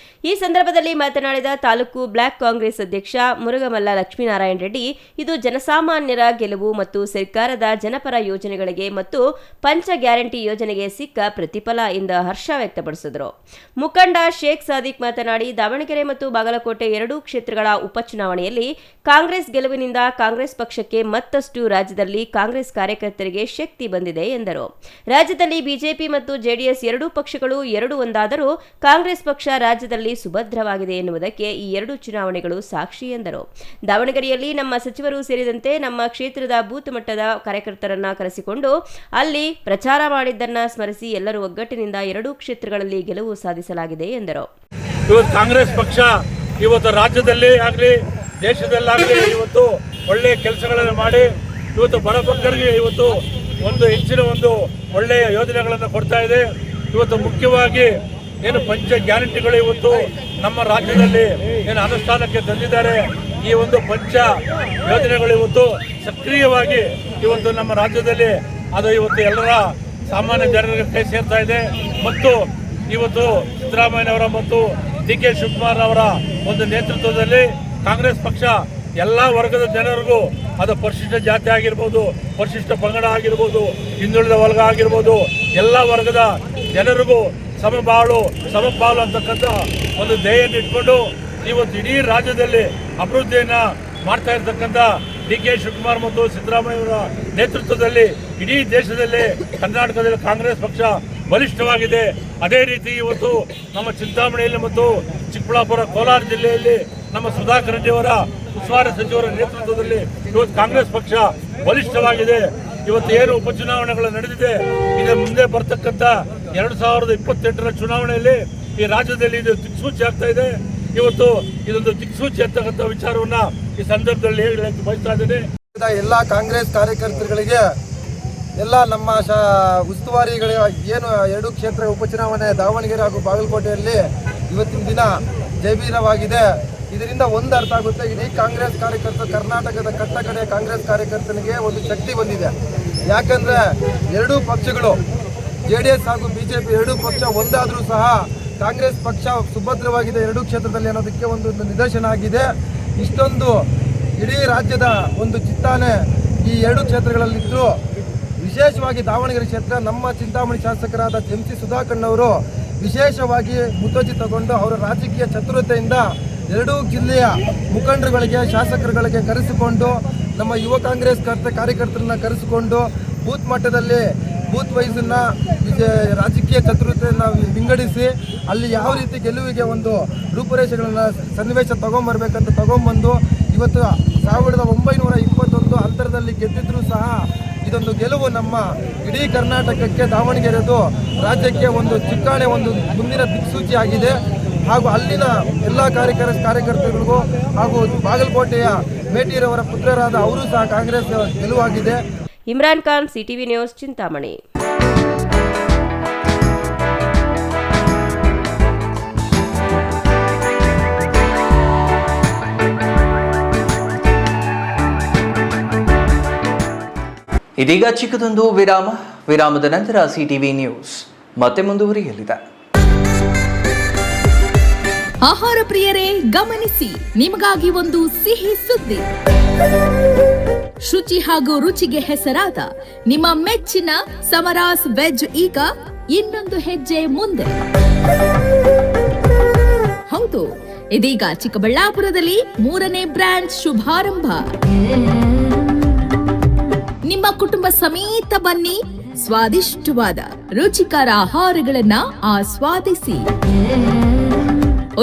ಈ ಸಂದರ್ಭದಲ್ಲಿ ಮಾತನಾಡಿದ ತಾಲೂಕು ಬ್ಲಾಕ್ ಕಾಂಗ್ರೆಸ್ ಅಧ್ಯಕ್ಷ ಮುರುಗಮಲ್ಲ ಲಕ್ಷ್ಮೀನಾರಾಯಣ ರೆಡ್ಡಿ, ಇದು ಜನಸಾಮಾನ್ಯರ ಗೆಲುವು ಮತ್ತು ಸರ್ಕಾರದ ಜನಪರ ಯೋಜನೆಗಳಿಗೆ ಮತ್ತು ಪಂಚ ಗ್ಯಾರಂಟಿ ಯೋಜನೆಗೆ ಸಿಕ್ಕ ಪ್ರತಿಫಲ ಎಂದು ಹರ್ಷ ವ್ಯಕ್ತಪಡಿಸಿದರು. ಮುಖಂಡ ಶೇಖ್ ಸಾದಿಕ್ ಮಾತನಾಡಿ, ದಾವಣಗೆರೆ ಮತ್ತು ಬಾಗಲಕೋಟೆ 2 ಕ್ಷೇತ್ರಗಳ ಉಪಚುನಾವಣೆಯಲ್ಲಿ ಕಾಂಗ್ರೆಸ್ ಗೆಲುವಿನಿಂದ ಕಾಂಗ್ರೆಸ್ ಪಕ್ಷಕ್ಕೆ ಮತ್ತಷ್ಟು ರಾಜ್ಯದಲ್ಲಿ ಕಾಂಗ್ರೆಸ್ ಕಾರ್ಯಕರ್ತರಿಗೆ ಶಕ್ತಿ ಬಂದಿದೆ ಎಂದರು. ರಾಜ್ಯದಲ್ಲಿ ಬಿಜೆಪಿ ಮತ್ತು ಜೆಡಿಎಸ್ 2 ಪಕ್ಷಗಳು 2 ಒಂದಾದರೂ ಕಾಂಗ್ರೆಸ್ ಪಕ್ಷ ರಾಜ್ಯದಲ್ಲಿ ಸುಭದ್ರವಾಗಿದೆ ಎನ್ನುವುದಕ್ಕೆ ಈ 2 ಚುನಾವಣೆಗಳು ಸಾಕ್ಷಿ ಎಂದರು. ದಾವಣಗೆರೆಯಲ್ಲಿ ನಮ್ಮ ಸಚಿವರು ಸೇರಿದಂತೆ ನಮ್ಮ ಕ್ಷೇತ್ರದ ಬೂತ್ ಮಟ್ಟದ ಕಾರ್ಯಕರ್ತರನ್ನ ಕರೆಸಿಕೊಂಡು ಅಲ್ಲಿ ಪ್ರಚಾರ ಮಾಡಿದ್ದನ್ನ ಸ್ಮರಿಸಿ ಎಲ್ಲರೂ ಒಗ್ಗಟ್ಟಿನಿಂದ 2 ಕ್ಷೇತ್ರಗಳಲ್ಲಿ ಗೆಲುವು ಸಾಧಿಸಲಾಗಿದೆ ಎಂದರು. ಇವತ್ತು ಕಾಂಗ್ರೆಸ್ ಪಕ್ಷ ಇವತ್ತು ರಾಜ್ಯದಲ್ಲಿ ಆಗಲಿ ದೇಶದಲ್ಲಾಗಲಿ ಇವತ್ತು ಒಳ್ಳೆಯ ಕೆಲಸಗಳನ್ನು ಮಾಡಿ ಇವತ್ತು ಬಡಬಗ್ಗರಿಗೆ ಇವತ್ತು ಒಂದು ಹೆಚ್ಚಿನ ಒಂದು ಒಳ್ಳೆಯ ಯೋಜನೆಗಳನ್ನು ಕೊಡ್ತಾ ಇದೆ. ಇವತ್ತು ಮುಖ್ಯವಾಗಿ ಏನು ಪಂಚ ಗ್ಯಾರಂಟಿಗಳು ಇವತ್ತು ನಮ್ಮ ರಾಜ್ಯದಲ್ಲಿ ಏನು ಅನುಷ್ಠಾನಕ್ಕೆ ತಂದಿದ್ದಾರೆ. ಈ ಒಂದು ಪಂಚ ಯೋಜನೆಗಳು ಇವತ್ತು ಸಕ್ರಿಯವಾಗಿ ಇವತ್ತು ನಮ್ಮ ರಾಜ್ಯದಲ್ಲಿ ಅದು ಇವತ್ತು ಎಲ್ಲರ ಸಾಮಾನ್ಯ ಜನರಿಗೆ ಕೈ ಸೇರ್ತಾ ಇದೆ. ಮತ್ತು ಇವತ್ತು ಸಿದ್ದರಾಮಯ್ಯನವರ ಮತ್ತು ಡಿ.ಕೆ. ಶಿವಕುಮಾರ್ ಅವರ ಒಂದು ನೇತೃತ್ವದಲ್ಲಿ ಕಾಂಗ್ರೆಸ್ ಪಕ್ಷ ಎಲ್ಲ ವರ್ಗದ ಜನರಿಗೂ, ಅದು ಪರಿಶಿಷ್ಟ ಜಾತಿ ಆಗಿರ್ಬೋದು, ಪರಿಶಿಷ್ಟ ಪಂಗಡ ಆಗಿರ್ಬೋದು, ಹಿಂದುಳಿದ ವರ್ಗ ಆಗಿರ್ಬೋದು, ಎಲ್ಲ ವರ್ಗದ ಜನರಿಗೂ ಸಮಪಾಲು ಅಂತಕ್ಕಂಥ ಒಂದು ಧ್ಯೇಯನ್ನು ಇಟ್ಕೊಂಡು ಇವತ್ತು ಇಡೀ ರಾಜ್ಯದಲ್ಲಿ ಅಭಿವೃದ್ಧಿಯನ್ನು ಮಾಡ್ತಾ ಇರ್ತಕ್ಕಂಥ ಡಿ.ಕೆ. ಶಿವಕುಮಾರ್ ಮತ್ತು ಸಿದ್ದರಾಮಯ್ಯವರ ನೇತೃತ್ವದಲ್ಲಿ ಇಡೀ ದೇಶದಲ್ಲಿ ಕರ್ನಾಟಕದಲ್ಲಿ ಕಾಂಗ್ರೆಸ್ ಪಕ್ಷ ಬಲಿಷ್ಠವಾಗಿದೆ. ಅದೇ ರೀತಿ ಇವತ್ತು ನಮ್ಮ ಚಿಂತಾಮಣಿಯಲ್ಲಿ ಮತ್ತು ಚಿಕ್ಕಬಳ್ಳಾಪುರ, ಕೋಲಾರ ಜಿಲ್ಲೆಯಲ್ಲಿ ನಮ್ಮ ಸುಧಾಕರ್ ರೆಡ್ಡಿ ಅವರ ಉಸ್ತುವಾರಿ ಸಚಿವರ ನೇತೃತ್ವದಲ್ಲಿ ಇವತ್ತು ಕಾಂಗ್ರೆಸ್ ಪಕ್ಷ ಬಲಿಷ್ಠವಾಗಿದೆ. ಇವತ್ತು ಏನು ಉಪಚುನಾವಣೆಗಳು ನಡೆದಿದೆ, ಇದರ ಮುಂದೆ ಬರ್ತಕ್ಕಂಥ 2028ರ ಚುನಾವಣೆಯಲ್ಲಿ ಈ ರಾಜ್ಯದಲ್ಲಿ ಇದು ದಿಕ್ಸೂಚಿ ಆಗ್ತಾ ಇದೆ. ಇವತ್ತು ಇದೊಂದು ದಿಕ್ಸೂಚಿ ಅಂತಕ್ಕಂಥ ವಿಚಾರವನ್ನ ಈ ಸಂದರ್ಭದಲ್ಲಿ ಹೇಳಲಿಕ್ಕೆ ಬಯಸ್ತಾ ಇದ್ದೇನೆ. ಎಲ್ಲ ಕಾಂಗ್ರೆಸ್ ಕಾರ್ಯಕರ್ತರುಗಳಿಗೆ, ಎಲ್ಲ ನಮ್ಮ ಉಸ್ತುವಾರಿಗಳ ಏನು 2 ಕ್ಷೇತ್ರ ಉಪಚುನಾವಣೆ ದಾವಣಗೆರೆ ಹಾಗೂ ಬಾಗಲಕೋಟೆಯಲ್ಲಿ ಇವತ್ತಿನ ದಿನ ಜಯಬೀರವಾಗಿದೆ. ಇದರಿಂದ ಒಂದು ಅರ್ಥ ಆಗುತ್ತೆ, ಇಡೀ ಕಾಂಗ್ರೆಸ್ ಕಾರ್ಯಕರ್ತರು, ಕರ್ನಾಟಕದ ಕಟ್ಟಕಡೆ ಕಾಂಗ್ರೆಸ್ ಕಾರ್ಯಕರ್ತನಿಗೆ ಒಂದು ಶಕ್ತಿ ಬಂದಿದೆ. ಯಾಕಂದರೆ 2 ಪಕ್ಷಗಳು JDS ಹಾಗೂ BJP 2 ಪಕ್ಷ ಒಂದಾದರೂ ಸಹ ಕಾಂಗ್ರೆಸ್ ಪಕ್ಷ ಸುಭದ್ರವಾಗಿದೆ 2 ಕ್ಷೇತ್ರದಲ್ಲಿ ಅನ್ನೋದಕ್ಕೆ ಒಂದು ನಿದರ್ಶನ ಆಗಿದೆ. ಇಷ್ಟೊಂದು ಇಡೀ ರಾಜ್ಯದ ಒಂದು ಚಿತ್ತಾನೆ ಈ 2 ಕ್ಷೇತ್ರಗಳಲ್ಲಿದ್ದರೂ ವಿಶೇಷವಾಗಿ ದಾವಣಗೆರೆ ಕ್ಷೇತ್ರ ನಮ್ಮ ಚಿಂತಾಮಣಿ ಶಾಸಕರಾದ ಎಂಸಿ ಸುಧಾಕರ್ನವರು ವಿಶೇಷವಾಗಿ ಮುತುವರ್ಜಿ ತಗೊಂಡು ಅವರ ರಾಜಕೀಯ ಚತುರತೆಯಿಂದ 2 ಜಿಲ್ಲೆಯ ಮುಖಂಡರುಗಳಿಗೆ, ಶಾಸಕರುಗಳಿಗೆ ಕರೆಸಿಕೊಂಡು ನಮ್ಮ ಯುವ ಕಾಂಗ್ರೆಸ್ ಕಾರ್ಯಕರ್ತರನ್ನ ಕರೆಸಿಕೊಂಡು ಬೂತ್ ಮಟ್ಟದಲ್ಲಿ ಬೂತ್ ವೈಸನ್ನು ರಾಜಕೀಯ ಚತುರತೆಯನ್ನು ವಿಂಗಡಿಸಿ ಅಲ್ಲಿ ಯಾವ ರೀತಿ ಗೆಲುವಿಗೆ ಒಂದು ರೂಪುರೇಷೆಗಳನ್ನು ಸನ್ನಿವೇಶ ತಗೊಂಬಂದು ಇವತ್ತು 1921 ಅಂತರದಲ್ಲಿ ಗೆದ್ದಿದ್ರೂ ಸಹ ಇದೊಂದು ಗೆಲುವು ನಮ್ಮ ಇಡೀ ಕರ್ನಾಟಕಕ್ಕೆ, ದಾವಣಗೆರೆದು ರಾಜ್ಯಕ್ಕೆ ಒಂದು ಚಿಕ್ಕಾಣೆ, ಒಂದು ಮುಂದಿನ ದಿಕ್ಸೂಚಿ ಆಗಿದೆ. ಹಾಗೂ ಅಲ್ಲಿನ ಎಲ್ಲ ಕಾರ್ಯಕರ್ತರಿಗೂ ಹಾಗೂ ಬಾಗಲಕೋಟೆಯ ಮೇಟಿರವರ ಪುತ್ರರಾದ ಅವರು ಸಹ ಕಾಂಗ್ರೆಸ್ ಗೆಲುವಾಗಿದೆ. Imran Khan, CTV news, Chintamani. ಇದೀಗ ಚಿಕ್ಕದೊಂದು ವಿರಾಮದ ನಂತರ ಸಿಟಿವಿ ನ್ಯೂಸ್ ಮತ್ತೆ ಮುಂದುವರಿಯಲಿದೆ. ಆಹಾರ ಪ್ರಿಯರೇ ಗಮನಿಸಿ, ನಿಮಗಾಗಿ ಒಂದು ಸಿಹಿ ಸುದ್ದಿ. ಶುಚಿ ಹಾಗೂ ರುಚಿಗೆ ಹೆಸರಾದ ನಿಮ್ಮ ಮೆಚ್ಚಿನ ಸಮರಾಸ್ ವೆಜ್ ಈಗ ಇನ್ನೊಂದು ಹೆಜ್ಜೆ ಮುಂದೆ. ಹೌದು, ಇದೀಗ ಚಿಕ್ಕಬಳ್ಳಾಪುರದಲ್ಲಿ 3ನೇ ಬ್ರಾಂಚ್ ಶುಭಾರಂಭ. ನಿಮ್ಮ ಕುಟುಂಬ ಸಮೇತ ಬನ್ನಿ, ಸ್ವಾದಿಷ್ಟವಾದ ರುಚಿಕರ ಆಹಾರಗಳನ್ನ ಆಸ್ವಾದಿಸಿ.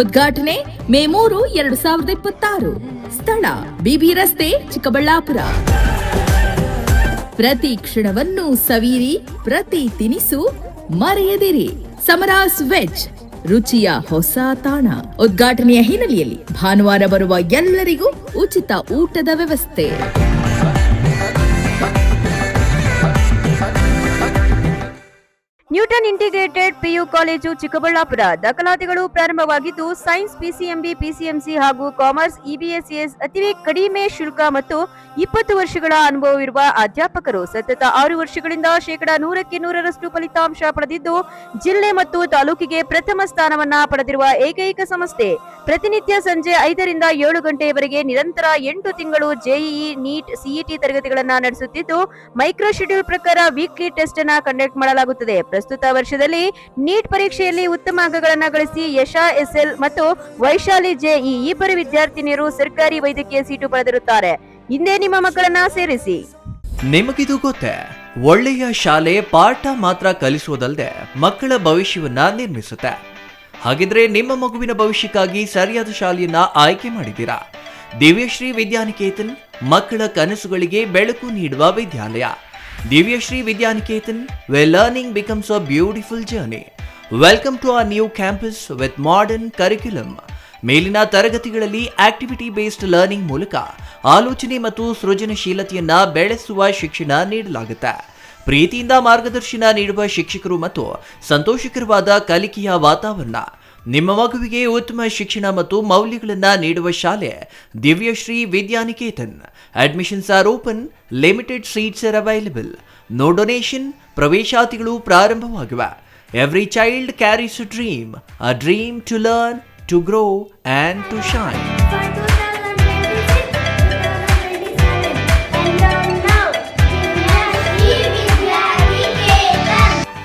ಉದ್ಘಾಟನೆ ಮೇ 3, 2026. ಸ್ಥಳ ಬಿಬಿ ರಸ್ತೆ, ಚಿಕ್ಕಬಳ್ಳಾಪುರ. ಪ್ರತಿ ಕ್ಷಣವನ್ನು ಸವಿಯಿರಿ, ಪ್ರತಿ ತಿನಿಸು ಮರೆಯದಿರಿ. ಸಮರಾಸ್ ವೆಜ್, ರುಚಿಯ ಹೊಸ ತಾಣ. ಉದ್ಘಾಟನೆಯ ಹಿನ್ನೆಲೆಯಲ್ಲಿ ಭಾನುವಾರ ಬರುವ ಎಲ್ಲರಿಗೂ ಉಚಿತ ಊಟದ ವ್ಯವಸ್ಥೆ. Newton integrated PU college Chikkaballapur. ದಾಖಲಾತಿಗಳು ಪ್ರಾರಂಭವಾಗಿದ್ದು ಸೈನ್ಸ್, ಪಿಸಿಎಂಬಿ, ಪಿಸಿಎಂಸಿ ಹಾಗೂ ಕಾಮರ್ಸ್, ಇಬಿಎಸ್ಎಸ್ ಅತಿ ಕಡಿಮೆ ಶುಲ್ಕ ಮತ್ತು 20 ವರ್ಷಗಳ ಅನುಭವವಿರುವ ಅಧ್ಯಾಪಕರು. ಸತತ 6 ವರ್ಷಗಳಿಂದ 100% 100% ಫಲಿತಾಂಶ ಪಡೆದಿದ್ದು ಜಿಲ್ಲೆ ಮತ್ತು ತಾಲೂಕಿಗೆ ಪ್ರಥಮ ಸ್ಥಾನವನ್ನ ಪಡೆದಿರುವ ಏಕೈಕ ಸಂಸ್ಥೆ. ಪ್ರತಿನಿತ್ಯ ಸಂಜೆ 5 ರಿಂದ 7 ಗಂಟೆಯವರೆಗೆ ನಿರಂತರ 8 ತಿಂಗಳು ಜೆಇಇ, ನೀಟ್, ಸಿಇಟಿ ತರಗತಿಗಳನ್ನ ನಡೆಸುತ್ತಿದ್ದು ಮೈಕ್ರೋ ಶೆಡ್ಯೂಲ್ ಪ್ರಕಾರ ವೀಕ್ಲಿ ಟೆಸ್ಟ್ ಅನ್ನ ಕಂಡಕ್ಟ್ ಮಾಡಲಾಗುತ್ತದೆ. ಪ್ರಸ್ತುತ ವರ್ಷದಲ್ಲಿ ನೀಟ್ ಪರೀಕ್ಷೆಯಲ್ಲಿ ಉತ್ತಮ ಅಂಕಗಳನ್ನ ಗಳಿಸಿ ಯಶಾ ಎಸ್ಎಲ್ ಮತ್ತು ವೈಶಾಲಿ ಜೆಇ ಇಬ್ಬರು ವಿದ್ಯಾರ್ಥಿನಿಯರು ಸರ್ಕಾರಿ ವೈದ್ಯಕೀಯ ಸೀಟು ಪಡೆದಿರುತ್ತಾರೆ. ಹಿಂದೆ ನಿಮ್ಮ ಮಕ್ಕಳನ್ನ ಸೇರಿಸಿ. ನಿಮಗಿದು ಗೊತ್ತೇ, ಒಳ್ಳೆಯ ಶಾಲೆ ಪಾಠ ಮಾತ್ರ ಕಲಿಸುವುದಲ್ಲದೆ ಮಕ್ಕಳ ಭವಿಷ್ಯವನ್ನ ನಿರ್ಮಿಸುತ್ತೆ. ಹಾಗಿದ್ರೆ ನಿಮ್ಮ ಮಗುವಿನ ಭವಿಷ್ಯಕ್ಕಾಗಿ ಸರಿಯಾದ ಶಾಲೆಯನ್ನ ಆಯ್ಕೆ ಮಾಡಿದ್ದೀರಾ? ದಿವ್ಯಶ್ರೀ ವಿದ್ಯಾನಿಕೇತನ್ ಮಕ್ಕಳ ಕನಸುಗಳಿಗೆ ಬೆಳಕು ನೀಡುವ ವಿದ್ಯಾಲಯ. Divyashree Vidyaniketan, where learning becomes a beautiful journey. Welcome to our new campus with modern curriculum. ಮೇಲಿನ ತರಗತಿಗಳಲ್ಲಿ ಆಕ್ಟಿವಿಟಿ ಬೇಸ್ಡ್ ಲರ್ನಿಂಗ್ ಮೂಲಕ ಆಲೋಚನೆ ಮತ್ತು ಸೃಜನಶೀಲತೆಯನ್ನ ಬೆಳೆಸುವ ಶಿಕ್ಷಣ ನೀಡಲಾಗುತ್ತೆ. ಪ್ರೀತಿಯಿಂದ ಮಾರ್ಗದರ್ಶನ ನೀಡುವ ಶಿಕ್ಷಕರು ಮತ್ತು ಸಂತೋಷಕರವಾದ ಕಲಿಕೆಯ ವಾತಾವರಣ. ನಿಮ್ಮ ಮಗುವಿಗೆ ಉತ್ತಮ ಶಿಕ್ಷಣ ಮತ್ತು ಮೌಲ್ಯಗಳನ್ನು ನೀಡುವ ಶಾಲೆ Divyashree Vidyaniketan. Admissions are open, limited seats are available. No donation. ಪ್ರವೇಶಾತಿಗಳು ಪ್ರಾರಂಭವಾಗಿವೆ. Every child carries a dream to learn, to grow and to shine.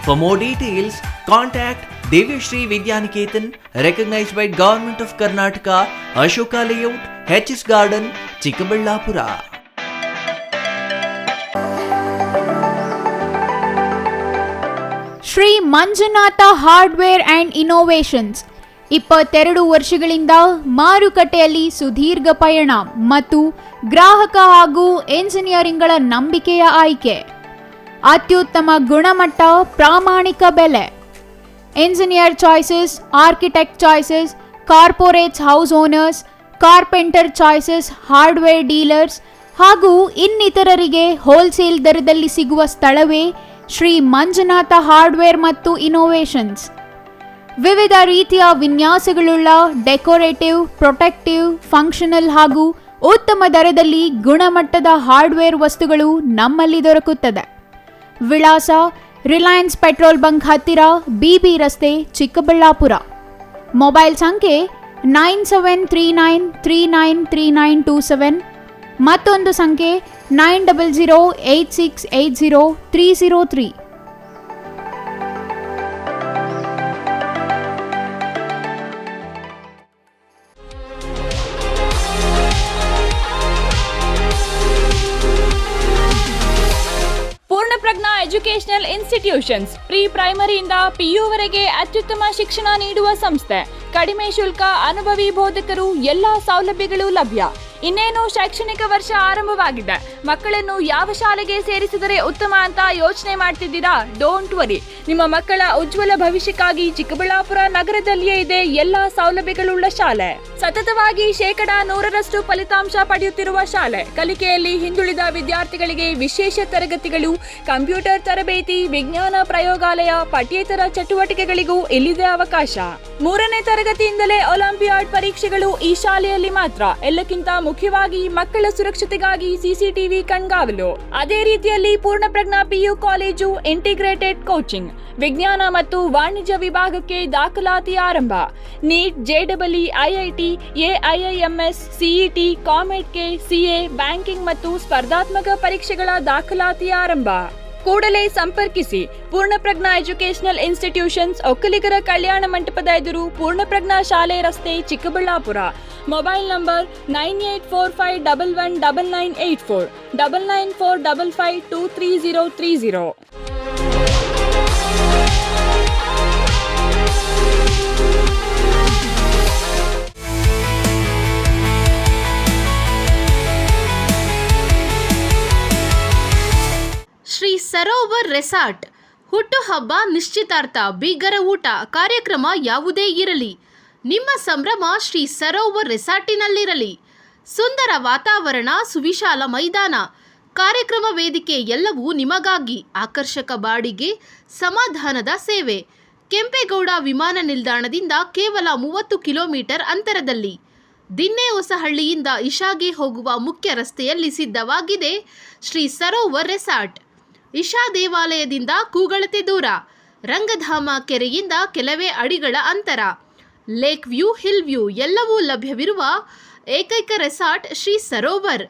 For more details, contact Divyashri Vidyaniketan, recognized by Government of Karnataka, Ashoka Layout, HS Garden, Chikkaballapura. Shri Manjunatha hardware and innovations 22 ವರ್ಷಗಳಿಂದ ಮಾರುಕಟ್ಟೆಯಲ್ಲಿ ಸುದೀರ್ಘ ಪಯಣ ಮತ್ತು ಗ್ರಾಹಕ ಹಾಗೂ ಎಂಜಿನಿಯರಿಂಗ್ಗಳ ನಂಬಿಕೆಯ ಆಯ್ಕೆ. ಅತ್ಯುತ್ತಮ ಗುಣಮಟ್ಟ, ಪ್ರಾಮಾಣಿಕ ಬೆಲೆ. Engineer choices, architect choices, corporates, house owners, carpenter choices, hardware dealers ಹಾಗೂ ಇನ್ನಿತರರಿಗೆ ಹೋಲ್ಸೇಲ್ ದರದಲ್ಲಿ ಸಿಗುವ ಸ್ಥಳವೇ ಶ್ರೀ ಮಂಜುನಾಥ ಹಾರ್ಡ್ವೇರ್ ಮತ್ತು ಇನ್ನೋವೇಷನ್ಸ್. ವಿವಿಧ ರೀತಿಯ ವಿನ್ಯಾಸಗಳುಳ್ಳ ಡೆಕೋರೇಟಿವ್, ಪ್ರೊಟೆಕ್ಟಿವ್, ಫಂಕ್ಷನಲ್ ಹಾಗೂ ಉತ್ತಮ ದರದಲ್ಲಿ ಗುಣಮಟ್ಟದ ಹಾರ್ಡ್ವೇರ್ ವಸ್ತುಗಳು ನಮ್ಮಲ್ಲಿ ದೊರಕುತ್ತದೆ. ವಿಳಾಸ: ರಿಲಯನ್ಸ್ ಪೆಟ್ರೋಲ್ ಬಂಕ್ ಹತ್ತಿರ, ಬಿಬಿ ರಸ್ತೆ, ಚಿಕ್ಕಬಳ್ಳಾಪುರ. ಮೊಬೈಲ್ ಸಂಖ್ಯೆ 9739393927. ಮತ್ತೊಂದು ಸಂಖ್ಯೆ 9008680303. ಪೂರ್ಣಪ್ರಜ್ಞಾ ಎಜುಕೇಶನಲ್ ಇನ್ಸ್ಟಿಟ್ಯೂಷನ್ಸ್ ಪ್ರೀ ಪ್ರೈಮರಿಯಿಂದ ಪಿಯುವರೆಗೆ ಅತ್ಯುತ್ತಮ ಶಿಕ್ಷಣ ನೀಡುವ ಸಂಸ್ಥೆ. ಕಡಿಮೆ ಶುಲ್ಕ, ಅನುಭವಿ ಬೋಧಕರು, ಎಲ್ಲ ಸೌಲಭ್ಯಗಳು ಲಭ್ಯ. ಇನ್ನೇನು ಶೈಕ್ಷಣಿಕ ವರ್ಷ ಆರಂಭವಾಗಿದೆ. ಮಕ್ಕಳನ್ನು ಯಾವ ಶಾಲೆಗೆ ಸೇರಿಸಿದರೆ ಉತ್ತಮ ಅಂತ ಯೋಚನೆ ಮಾಡ್ತಿದ್ದೀರಾ? ಡೋಂಟ್ ವರಿ, ನಿಮ್ಮ ಮಕ್ಕಳ ಉಜ್ವಲ ಭವಿಷ್ಯಕ್ಕಾಗಿ ಚಿಕ್ಕಬಳ್ಳಾಪುರ ನಗರದಲ್ಲಿಯೇ ಇದೆ ಎಲ್ಲ ಸೌಲಭ್ಯಗಳುಳ್ಳ ಶಾಲೆ. ಸತತವಾಗಿ 100% ಫಲಿತಾಂಶ ಪಡೆಯುತ್ತಿರುವ ಶಾಲೆ. ಕಲಿಕೆಯಲ್ಲಿ ಹಿಂದುಳಿದ ವಿದ್ಯಾರ್ಥಿಗಳಿಗೆ ವಿಶೇಷ ತರಗತಿಗಳು, ಕಂಪ್ಯೂಟರ್ ತರಬೇತಿ, ವಿಜ್ಞಾನ ಪ್ರಯೋಗಾಲಯ, ಪಠ್ಯೇತರ ಚಟುವಟಿಕೆಗಳಿಗೂ ಇಲ್ಲಿದೆ ಅವಕಾಶ. 3ನೇ ತರಗತಿಯಿಂದಲೇ ಒಲಿಂಪಿಯಾಡ್ ಪರೀಕ್ಷೆಗಳು ಈ ಶಾಲೆಯಲ್ಲಿ ಮಾತ್ರ. ಎಲ್ಲಕ್ಕಿಂತ ಮುಖ್ಯವಾಗಿ ಮಕ್ಕಳ ಸುರಕ್ಷತೆಗಾಗಿ ಸಿಸಿಟಿವಿ ಕಣ್ಗಾವಲು. ಅದೇ ರೀತಿಯಲ್ಲಿ Poornaprajna PU college integrated coaching, ವಿಜ್ಞಾನ ಮತ್ತು ವಾಣಿಜ್ಯ ವಿಭಾಗಕ್ಕೆ ದಾಖಲಾತಿ ಆರಂಭ. ನೀಟ್, ಜೆಡಬ್ಲ್ಇ, IIT, AIIMS, CET, COMEDK, CA, banking ಮತ್ತು ಸ್ಪರ್ಧಾತ್ಮಕ ಪರೀಕ್ಷೆಗಳ ದಾಖಲಾತಿ ಆರಂಭ. ಕೂಡಲೇ ಸಂಪರ್ಕಿಸಿ. ಪೂರ್ಣಪ್ರಜ್ಞಾ ಎಜುಕೇಶನಲ್ ಇನ್ಸ್ಟಿಟ್ಯೂಷನ್ಸ್, ಒಕ್ಕಲಿಗರ ಕಲ್ಯಾಣ ಮಂಟಪದ ಎದುರು, ಪೂರ್ಣಪ್ರಜ್ಞಾ ಶಾಲೆ ರಸ್ತೆ, Chikkaballapura. Mobile number 9845119984, 9945523030. Shri Sarovar resort ಹುಟ್ಟುಹಬ್ಬ, ನಿಶ್ಚಿತಾರ್ಥ, ಬೀಗರ ಊಟ, ಕಾರ್ಯಕ್ರಮ ಯಾವುದೇ ಇರಲಿ, ನಿಮ್ಮ ಸಂಭ್ರಮ ಶ್ರೀ ಸರೋವರ್ ರೆಸಾರ್ಟಿನಲ್ಲಿರಲಿ. ಸುಂದರ ವಾತಾವರಣ, ಸುವಿಶಾಲ ಮೈದಾನ, ಕಾರ್ಯಕ್ರಮ ವೇದಿಕೆ ಎಲ್ಲವೂ ನಿಮಗಾಗಿ. ಆಕರ್ಷಕ ಬಾಡಿಗೆ, ಸಮಾಧಾನದ ಸೇವೆ. ಕೆಂಪೇಗೌಡ ವಿಮಾನ ನಿಲ್ದಾಣದಿಂದ ಕೇವಲ 30 ಕಿಲೋಮೀಟರ್ ಅಂತರದಲ್ಲಿ. ದಿನ್ನೆ ಹೊಸಹಳ್ಳಿಯಿಂದ ಇಶಾಗೆ ಹೋಗುವ ಮುಖ್ಯ ರಸ್ತೆಯಲ್ಲಿ ಸಿದ್ಧವಾಗಿದೆ ಶ್ರೀ ಸರೋವರ್ ರೆಸಾರ್ಟ್. ಇಶಾ ದೇವಾಲಯದಿಂದ ಕೂಗಳತೆ ದೂರ, ರಂಗಧಾಮ ಕೆರೆಯಿಂದ ಕೆಲವೇ ಅಡಿಗಳ ಅಂತರ, ಲೇಕ್ ವ್ಯೂ, ಹಿಲ್ ವ್ಯೂ ಎಲ್ಲವೂ ಲಭ್ಯವಿರುವ ಏಕೈಕ ರೆಸಾರ್ಟ್ ಶ್ರೀ ಸರೋವರ್.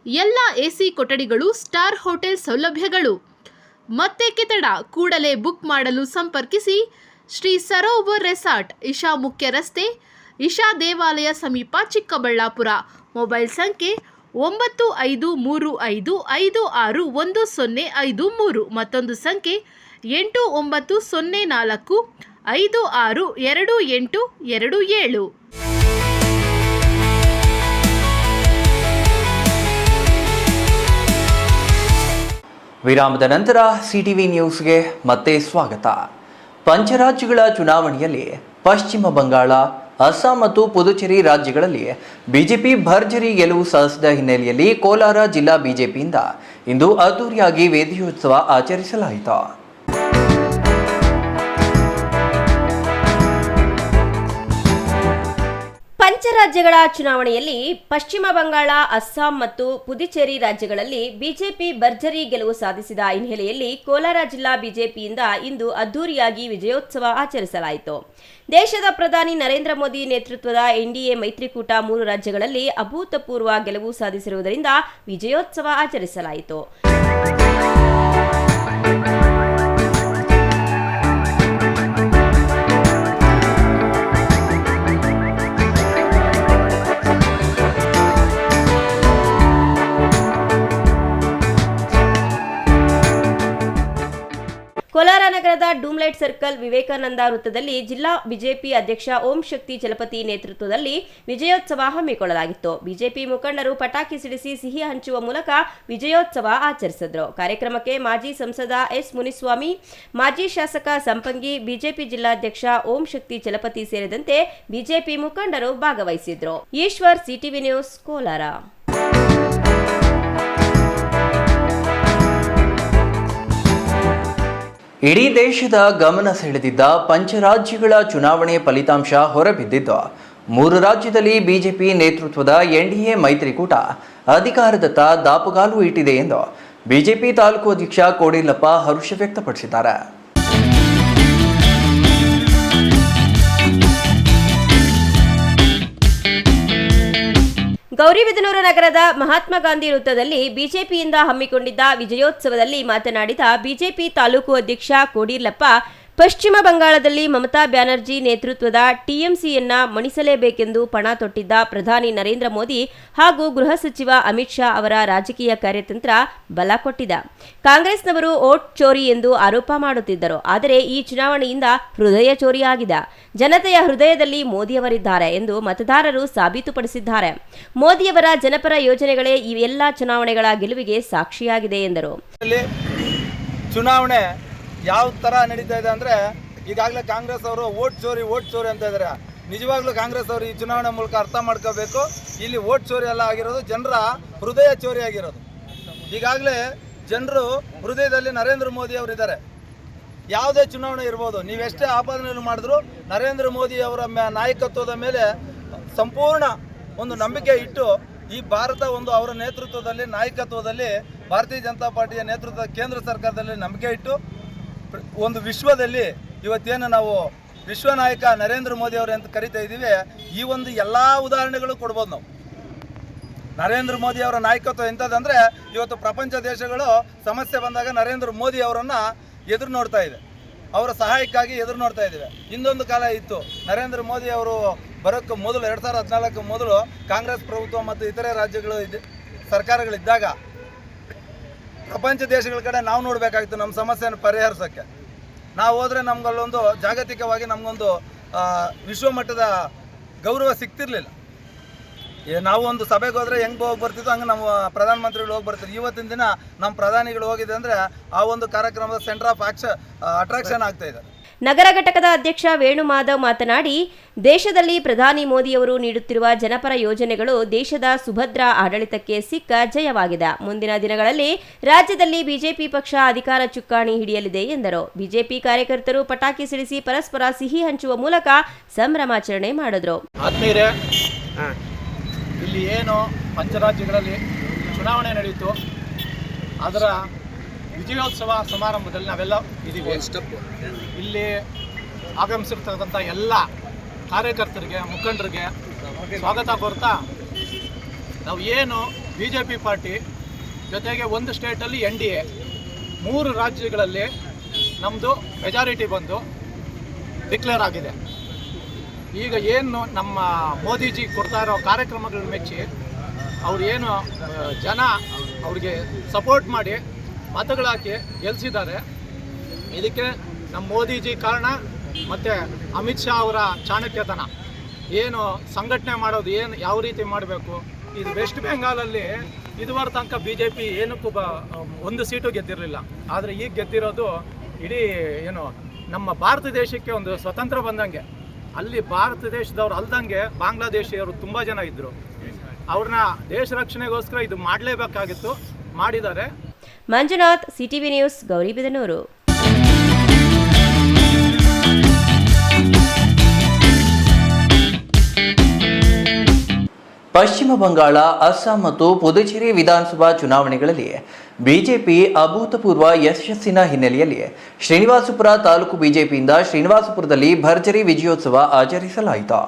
ಎಲ್ಲ ಎಸಿ ಕೊಠಡಿಗಳು, ಸ್ಟಾರ್ ಹೋಟೆಲ್ ಸೌಲಭ್ಯಗಳು. ಮತ್ತೇಕೆ ತಡ, ಕೂಡಲೇ ಬುಕ್ ಮಾಡಲು ಸಂಪರ್ಕಿಸಿ. ಶ್ರೀ ಸರೋವರ್ ರೆಸಾರ್ಟ್, ಇಶಾ ಮುಖ್ಯ ರಸ್ತೆ, ಇಶಾ ದೇವಾಲಯ ಸಮೀಪ, ಚಿಕ್ಕಬಳ್ಳಾಪುರ. ಮೊಬೈಲ್ ಸಂಖ್ಯೆ 9535561053, ಮತ್ತೊಂದು ಸಂಖ್ಯೆ 8904562827. ವಿರಾಮದ ನಂತರ ಸಿಟಿವಿ ನ್ಯೂಸ್ಗೆ ಮತ್ತೆ ಸ್ವಾಗತ. ಪಂಚರಾಜ್ಯಗಳ ಚುನಾವಣೆಯಲ್ಲಿ ಪಶ್ಚಿಮ ಬಂಗಾಳ, ಅಸ್ಸಾಂ ಮತ್ತು ಪುದುಚೇರಿ ರಾಜ್ಯಗಳಲ್ಲಿ ಬಿಜೆಪಿ ಭರ್ಜರಿ ಗೆಲುವು ಸಾಧಿಸಿದ ಹಿನ್ನೆಲೆಯಲ್ಲಿ ಕೋಲಾರ ಜಿಲ್ಲಾ ಬಿಜೆಪಿಯಿಂದ ಇಂದು ಅದ್ದೂರಿಯಾಗಿ ವೇದಿಯೋತ್ಸವ ಆಚರಿಸಲಾಯಿತು. ಪಂಚರಾಜ್ಯಗಳ ಚುನಾವಣೆಯಲ್ಲಿ ಪಶ್ಚಿಮ ಬಂಗಾಳ, ಅಸ್ಸಾಂ ಮತ್ತು ಪುದುಚೇರಿ ರಾಜ್ಯಗಳಲ್ಲಿ ಬಿಜೆಪಿ ಭರ್ಜರಿ ಗೆಲುವು ಸಾಧಿಸಿದ ಹಿನ್ನೆಲೆಯಲ್ಲಿ ಕೋಲಾರ ಜಿಲ್ಲಾ ಬಿಜೆಪಿಯಿಂದ ಇಂದು ಅದ್ದೂರಿಯಾಗಿ ವಿಜಯೋತ್ಸವ ಆಚರಿಸಲಾಯಿತು. ದೇಶದ ಪ್ರಧಾನಿ ನರೇಂದ್ರ ಮೋದಿ ನೇತೃತ್ವದ ಎನ್ಡಿಎ ಮೈತ್ರಿಕೂಟ 3 ರಾಜ್ಯಗಳಲ್ಲಿ ಅಭೂತಪೂರ್ವ ಗೆಲುವು ಸಾಧಿಸಿರುವುದರಿಂದ ವಿಜಯೋತ್ಸವ ಆಚರಿಸಲಾಯಿತು. ಕೋಲಾರ ನಗರದ ಡೂಮ್ಲೈಟ್ ಸರ್ಕಲ್ ವಿವೇಕಾನಂದ ವೃತ್ತದಲ್ಲಿ ಜಿಲ್ಲಾ ಬಿಜೆಪಿ ಅಧ್ಯಕ್ಷ ಓಂ ಶಕ್ತಿ ಚಲಪತಿ ನೇತೃತ್ವದಲ್ಲಿ ವಿಜಯೋತ್ಸವ ಹಮ್ಮಿಕೊಳ್ಳಲಾಗಿತ್ತು. ಬಿಜೆಪಿ ಮುಖಂಡರು ಪಟಾಕಿ ಸಿಡಿಸಿ ಸಿಹಿ ಹಂಚುವ ಮೂಲಕ ವಿಜಯೋತ್ಸವ ಆಚರಿಸಿದರು. ಕಾರ್ಯಕ್ರಮಕ್ಕೆ ಮಾಜಿ ಸಂಸದ ಎಸ್ ಮುನಿಸ್ವಾಮಿ, ಮಾಜಿ ಶಾಸಕ ಸಂಪಂಗಿ, ಬಿಜೆಪಿ ಜಿಲ್ಲಾಧ್ಯಕ್ಷ ಓಂ ಶಕ್ತಿ ಚಲಪತಿ ಸೇರಿದಂತೆ ಬಿಜೆಪಿ ಮುಖಂಡರು ಭಾಗವಹಿಸಿದ್ರು. Eshwar, CTV news, Kolar. ಇಡೀ ದೇಶದ ಗಮನ ಸೆಳೆದಿದ್ದ ಪಂಚರಾಜ್ಯಗಳ ಚುನಾವಣೆ ಫಲಿತಾಂಶ ಹೊರಬಿದ್ದಿದ್ದು, 3 ರಾಜ್ಯದಲ್ಲಿ ಬಿಜೆಪಿ ನೇತೃತ್ವದ ಎನ್ಡಿಎ ಮೈತ್ರಿಕೂಟ ಅಧಿಕಾರದತ್ತ ದಾಪುಗಾಲು ಇಟ್ಟಿದೆ ಎಂದು ಬಿಜೆಪಿ ತಾಲೂಕು ಅಧ್ಯಕ್ಷ ಕೋಡಿಲ್ಲಪ್ಪ ಹರ್ಷ ವ್ಯಕ್ತಪಡಿಸಿದ್ದಾರೆ. ಗೌರಿಬಿದನೂರು ನಗರದ ಮಹಾತ್ಮ ಗಾಂಧಿ ವೃತ್ತದಲ್ಲಿ ಬಿಜೆಪಿಯಿಂದ ಹಮ್ಮಿಕೊಂಡಿದ್ದ ವಿಜಯೋತ್ಸವದಲ್ಲಿ ಮಾತನಾಡಿದ ಬಿಜೆಪಿ ತಾಲೂಕು ಅಧ್ಯಕ್ಷ ಕೋಡಿಲ್ಲಪ್ಪ, ಪಶ್ಚಿಮ ಬಂಗಾಳದಲ್ಲಿ ಮಮತಾ ಬ್ಯಾನರ್ಜಿ ನೇತೃತ್ವದ ಟಿಎಂಸಿಯನ್ನ ಮಣಿಸಲೇಬೇಕೆಂದು ಪಣ ತೊಟ್ಟಿದ್ದ ಪ್ರಧಾನಿ ನರೇಂದ್ರ ಮೋದಿ ಹಾಗೂ ಗೃಹ ಸಚಿವ ಅಮಿತ್ ಶಾ ಅವರ ರಾಜಕೀಯ ಕಾರ್ಯತಂತ್ರ ಬಲ ಕೊಟ್ಟಿದೆ. ಕಾಂಗ್ರೆಸ್ನವರು ವೋಟ್ ಚೋರಿ ಎಂದು ಆರೋಪ ಮಾಡುತ್ತಿದ್ದರು. ಆದರೆ ಈ ಚುನಾವಣೆಯಿಂದ ಹೃದಯ ಚೋರಿಯಾಗಿದೆ. ಜನತೆಯ ಹೃದಯದಲ್ಲಿ ಮೋದಿಯವರಿದ್ದಾರೆ ಎಂದು ಮತದಾರರು ಸಾಬೀತುಪಡಿಸಿದ್ದಾರೆ. ಮೋದಿಯವರ ಜನಪರ ಯೋಜನೆಗಳೇ ಈ ಎಲ್ಲ ಚುನಾವಣೆಗಳ ಗೆಲುವಿಗೆ ಸಾಕ್ಷಿಯಾಗಿದೆ ಎಂದರು. ಚುನಾವಣೆ ಯಾವ ಥರ ನಡೀತಾ ಇದೆ ಅಂದರೆ, ಈಗಾಗಲೇ ಕಾಂಗ್ರೆಸ್ ಅವರು ವೋಟ್ ಚೋರಿ ಅಂತ ಇದ್ದಾರೆ. ನಿಜವಾಗ್ಲೂ ಕಾಂಗ್ರೆಸ್ ಅವರು ಈ ಚುನಾವಣೆ ಮೂಲಕ ಅರ್ಥ ಮಾಡ್ಕೋಬೇಕು, ಇಲ್ಲಿ ವೋಟ್ ಚೋರಿ ಎಲ್ಲ ಆಗಿರೋದು ಜನರ ಹೃದಯ ಚೋರಿ ಆಗಿರೋದು. ಈಗಾಗಲೇ ಜನರು ಹೃದಯದಲ್ಲಿ ನರೇಂದ್ರ ಮೋದಿ ಅವರು ಇದ್ದಾರೆ. ಯಾವುದೇ ಚುನಾವಣೆ ಇರ್ಬೋದು, ನೀವೆಷ್ಟೇ ಆಪಾದನೆಯನ್ನು ಮಾಡಿದ್ರು ನರೇಂದ್ರ ಮೋದಿ ಅವರ ನಾಯಕತ್ವದ ಮೇಲೆ ಸಂಪೂರ್ಣ ಒಂದು ನಂಬಿಕೆ ಇಟ್ಟು ಈ ಭಾರತ ಒಂದು ಅವರ ನೇತೃತ್ವದಲ್ಲಿ ನಾಯಕತ್ವದಲ್ಲಿ ಭಾರತೀಯ ಜನತಾ ಪಾರ್ಟಿಯ ನೇತೃತ್ವದ ಕೇಂದ್ರ ಸರ್ಕಾರದಲ್ಲಿ ನಂಬಿಕೆ ಇಟ್ಟು ಒಂದು ವಿಶ್ವದಲ್ಲಿ ಇವತ್ತೇನು ನಾವು ವಿಶ್ವ ನಾಯಕ ನರೇಂದ್ರ ಮೋದಿ ಅವರು ಅಂತ ಕರಿತಾ ಇದ್ದೀವಿ, ಈ ಒಂದು ಎಲ್ಲ ಉದಾಹರಣೆಗಳು ಕೊಡ್ಬೋದು ನಾವು. ನರೇಂದ್ರ ಮೋದಿ ಅವರ ನಾಯಕತ್ವ ಎಂಥದ್ದಂದರೆ ಇವತ್ತು ಪ್ರಪಂಚ ದೇಶಗಳು ಸಮಸ್ಯೆ ಬಂದಾಗ ನರೇಂದ್ರ ಮೋದಿ ಅವರನ್ನು ಎದುರು ನೋಡ್ತಾ ಇದೆ, ಅವರ ಸಹಾಯಕ್ಕಾಗಿ ಎದುರು ನೋಡ್ತಾ ಇದ್ದೇವೆ. ಇನ್ನೊಂದು ಕಾಲ ಇತ್ತು, ನರೇಂದ್ರ ಮೋದಿ ಅವರು ಬರೋಕ್ಕೆ ಮೊದಲು 2014 ಮೊದಲು ಕಾಂಗ್ರೆಸ್ ಪ್ರಭುತ್ವ ಮತ್ತು ಇತರೆ ರಾಜ್ಯಗಳು ಸರ್ಕಾರಗಳಿದ್ದಾಗ ಪ್ರಪಂಚ ದೇಶಗಳ ಕಡೆ ನಾವು ನೋಡಬೇಕಾಗಿತ್ತು ನಮ್ಮ ಸಮಸ್ಯೆಯನ್ನು ಪರಿಹರಿಸೋಕ್ಕೆ. ನಾವು ಹೋದರೆ ನಮಗಲ್ಲೊಂದು ಜಾಗತಿಕವಾಗಿ ನಮಗೊಂದು ವಿಶ್ವಮಟ್ಟದ ಗೌರವ ಸಿಗ್ತಿರ್ಲಿಲ್ಲ. ನಾವು ಒಂದು ಸಭೆಗೆ ಹೋದರೆ ಹೆಂಗೆ ಹೋಗಿ ಬರ್ತಿದ್ದೋ ಹಂಗೆ ನಮ್ಮ ಪ್ರಧಾನಮಂತ್ರಿಗಳು ಹೋಗಿ ಬರ್ತಿದ್ರು. ಇವತ್ತಿನ ದಿನ ನಮ್ಮ ಪ್ರಧಾನಿಗಳು ಹೋಗಿದೆ ಅಂದರೆ ಆ ಒಂದು ಕಾರ್ಯಕ್ರಮದ ಸೆಂಟರ್ ಆಫ್ ಅಟ್ರಾಕ್ಷನ್ ಆಗ್ತಾ ಇದೆ. ನಗರ ಘಟಕದ ಅಧ್ಯಕ್ಷ ವೇಣು ಮಾಧವ್ ಮಾತನಾಡಿ, ದೇಶದಲ್ಲಿ ಪ್ರಧಾನಿ ಮೋದಿಯವರು ನೀಡುತ್ತಿರುವ ಜನಪರ ಯೋಜನೆಗಳು ದೇಶದ ಸುಭದ್ರ ಆಡಳಿತಕ್ಕೆ ಸಿಕ್ಕ ಜಯವಾಗಿದೆ. ಮುಂದಿನ ದಿನಗಳಲ್ಲಿ ರಾಜ್ಯದಲ್ಲಿ ಬಿಜೆಪಿ ಪಕ್ಷ ಅಧಿಕಾರ ಚುಕ್ಕಾಣಿ ಹಿಡಿಯಲಿದೆ ಎಂದರು. ಬಿಜೆಪಿ ಕಾರ್ಯಕರ್ತರು ಪಟಾಕಿ ಸಿಡಿಸಿ ಪರಸ್ಪರ ಸಿಹಿ ಹಂಚುವ ಮೂಲಕ ಸಂಭ್ರಮಾಚರಣೆ ಮಾಡಿದ್ರು. ಆತ್ಮೀಯರೇ, ಇಲ್ಲಿ ಏನು ಪಂಚರಾಜ್ಯಗಳಲ್ಲಿ ಚುನಾವಣೆ ನಡೆಯಿತು, ಅದರ ವಿಜಯೋತ್ಸವ ಸಮಾರಂಭದಲ್ಲಿ ನಾವೆಲ್ಲ ಇದ್ದೀವಿ. ಇಲ್ಲಿ ಆಗಮಿಸಿರ್ತಕ್ಕಂಥ ಎಲ್ಲ ಕಾರ್ಯಕರ್ತರಿಗೆ, ಮುಖಂಡರಿಗೆ ಸ್ವಾಗತ ಕೋರ್ತಾ, ನಾವು ಏನು BJP ಪಾರ್ಟಿ ಜೊತೆಗೆ ಒಂದು ಸ್ಟೇಟಲ್ಲಿ NDA 3 ರಾಜ್ಯಗಳಲ್ಲಿ ನಮ್ಮದು ಮೆಜಾರಿಟಿ ಬಂದು ಡಿಕ್ಲೇರ್ ಆಗಿದೆ. ಈಗ ಏನು ನಮ್ಮ ಮೋದಿಜಿ ಕೊಡ್ತಾ ಇರೋ ಕಾರ್ಯಕ್ರಮಗಳನ್ನ ಮೆಚ್ಚಿ ಅವ್ರು ಏನು ಜನ ಅವ್ರಿಗೆ ಸಪೋರ್ಟ್ ಮಾಡಿ ಮತಗಳಾಕಿ ಗೆಲ್ಲಿಸಿದ್ದಾರೆ. ಇದಕ್ಕೆ ನಮ್ಮ ಮೋದಿಜಿ ಕಾರಣ, ಮತ್ತು ಅಮಿತ್ ಶಾ ಅವರ ಚಾಣಕ್ಯತನ, ಏನು ಸಂಘಟನೆ ಮಾಡೋದು, ಏನು ಯಾವ ರೀತಿ ಮಾಡಬೇಕು. ಇದು ವೆಸ್ಟ್ ಬೆಂಗಾಲಲ್ಲಿ ಇದುವರೆ ತನಕ BJP ಏನಕ್ಕೂ ಒಂದು ಸೀಟು ಗೆದ್ದಿರಲಿಲ್ಲ. ಆದರೆ ಈಗ ಗೆದ್ದಿರೋದು ಇಡೀ ಏನು ನಮ್ಮ ಭಾರತ ದೇಶಕ್ಕೆ ಒಂದು ಸ್ವತಂತ್ರ ಬಂದಂಗೆ. ಅಲ್ಲಿ ಭಾರತ ದೇಶದವ್ರು ಅಲ್ದಂಗೆ ಬಾಂಗ್ಲಾದೇಶಿಯವರು ತುಂಬ ಜನ ಇದ್ದರು. ಅವ್ರನ್ನ ದೇಶ ರಕ್ಷಣೆಗೋಸ್ಕರ ಇದು ಮಾಡಲೇಬೇಕಾಗಿತ್ತು, ಮಾಡಿದ್ದಾರೆ. Manjunath, CTV news, Gauribidanur. ಪಶ್ಚಿಮ ಬಂಗಾಳ, ಅಸ್ಸಾಂ ಮತ್ತು ಪುದುಚೇರಿ ವಿಧಾನಸಭಾ ಚುನಾವಣೆಗಳಲ್ಲಿ ಬಿಜೆಪಿ ಅಭೂತಪೂರ್ವ ಯಶಸ್ಸಿನ ಹಿನ್ನೆಲೆಯಲ್ಲಿ ಶ್ರೀನಿವಾಸಪುರ ತಾಲೂಕು ಬಿಜೆಪಿಯಿಂದ ಶ್ರೀನಿವಾಸಪುರದಲ್ಲಿ ಭರ್ಜರಿ ವಿಜಯೋತ್ಸವ ಆಚರಿಸಲಾಯಿತು.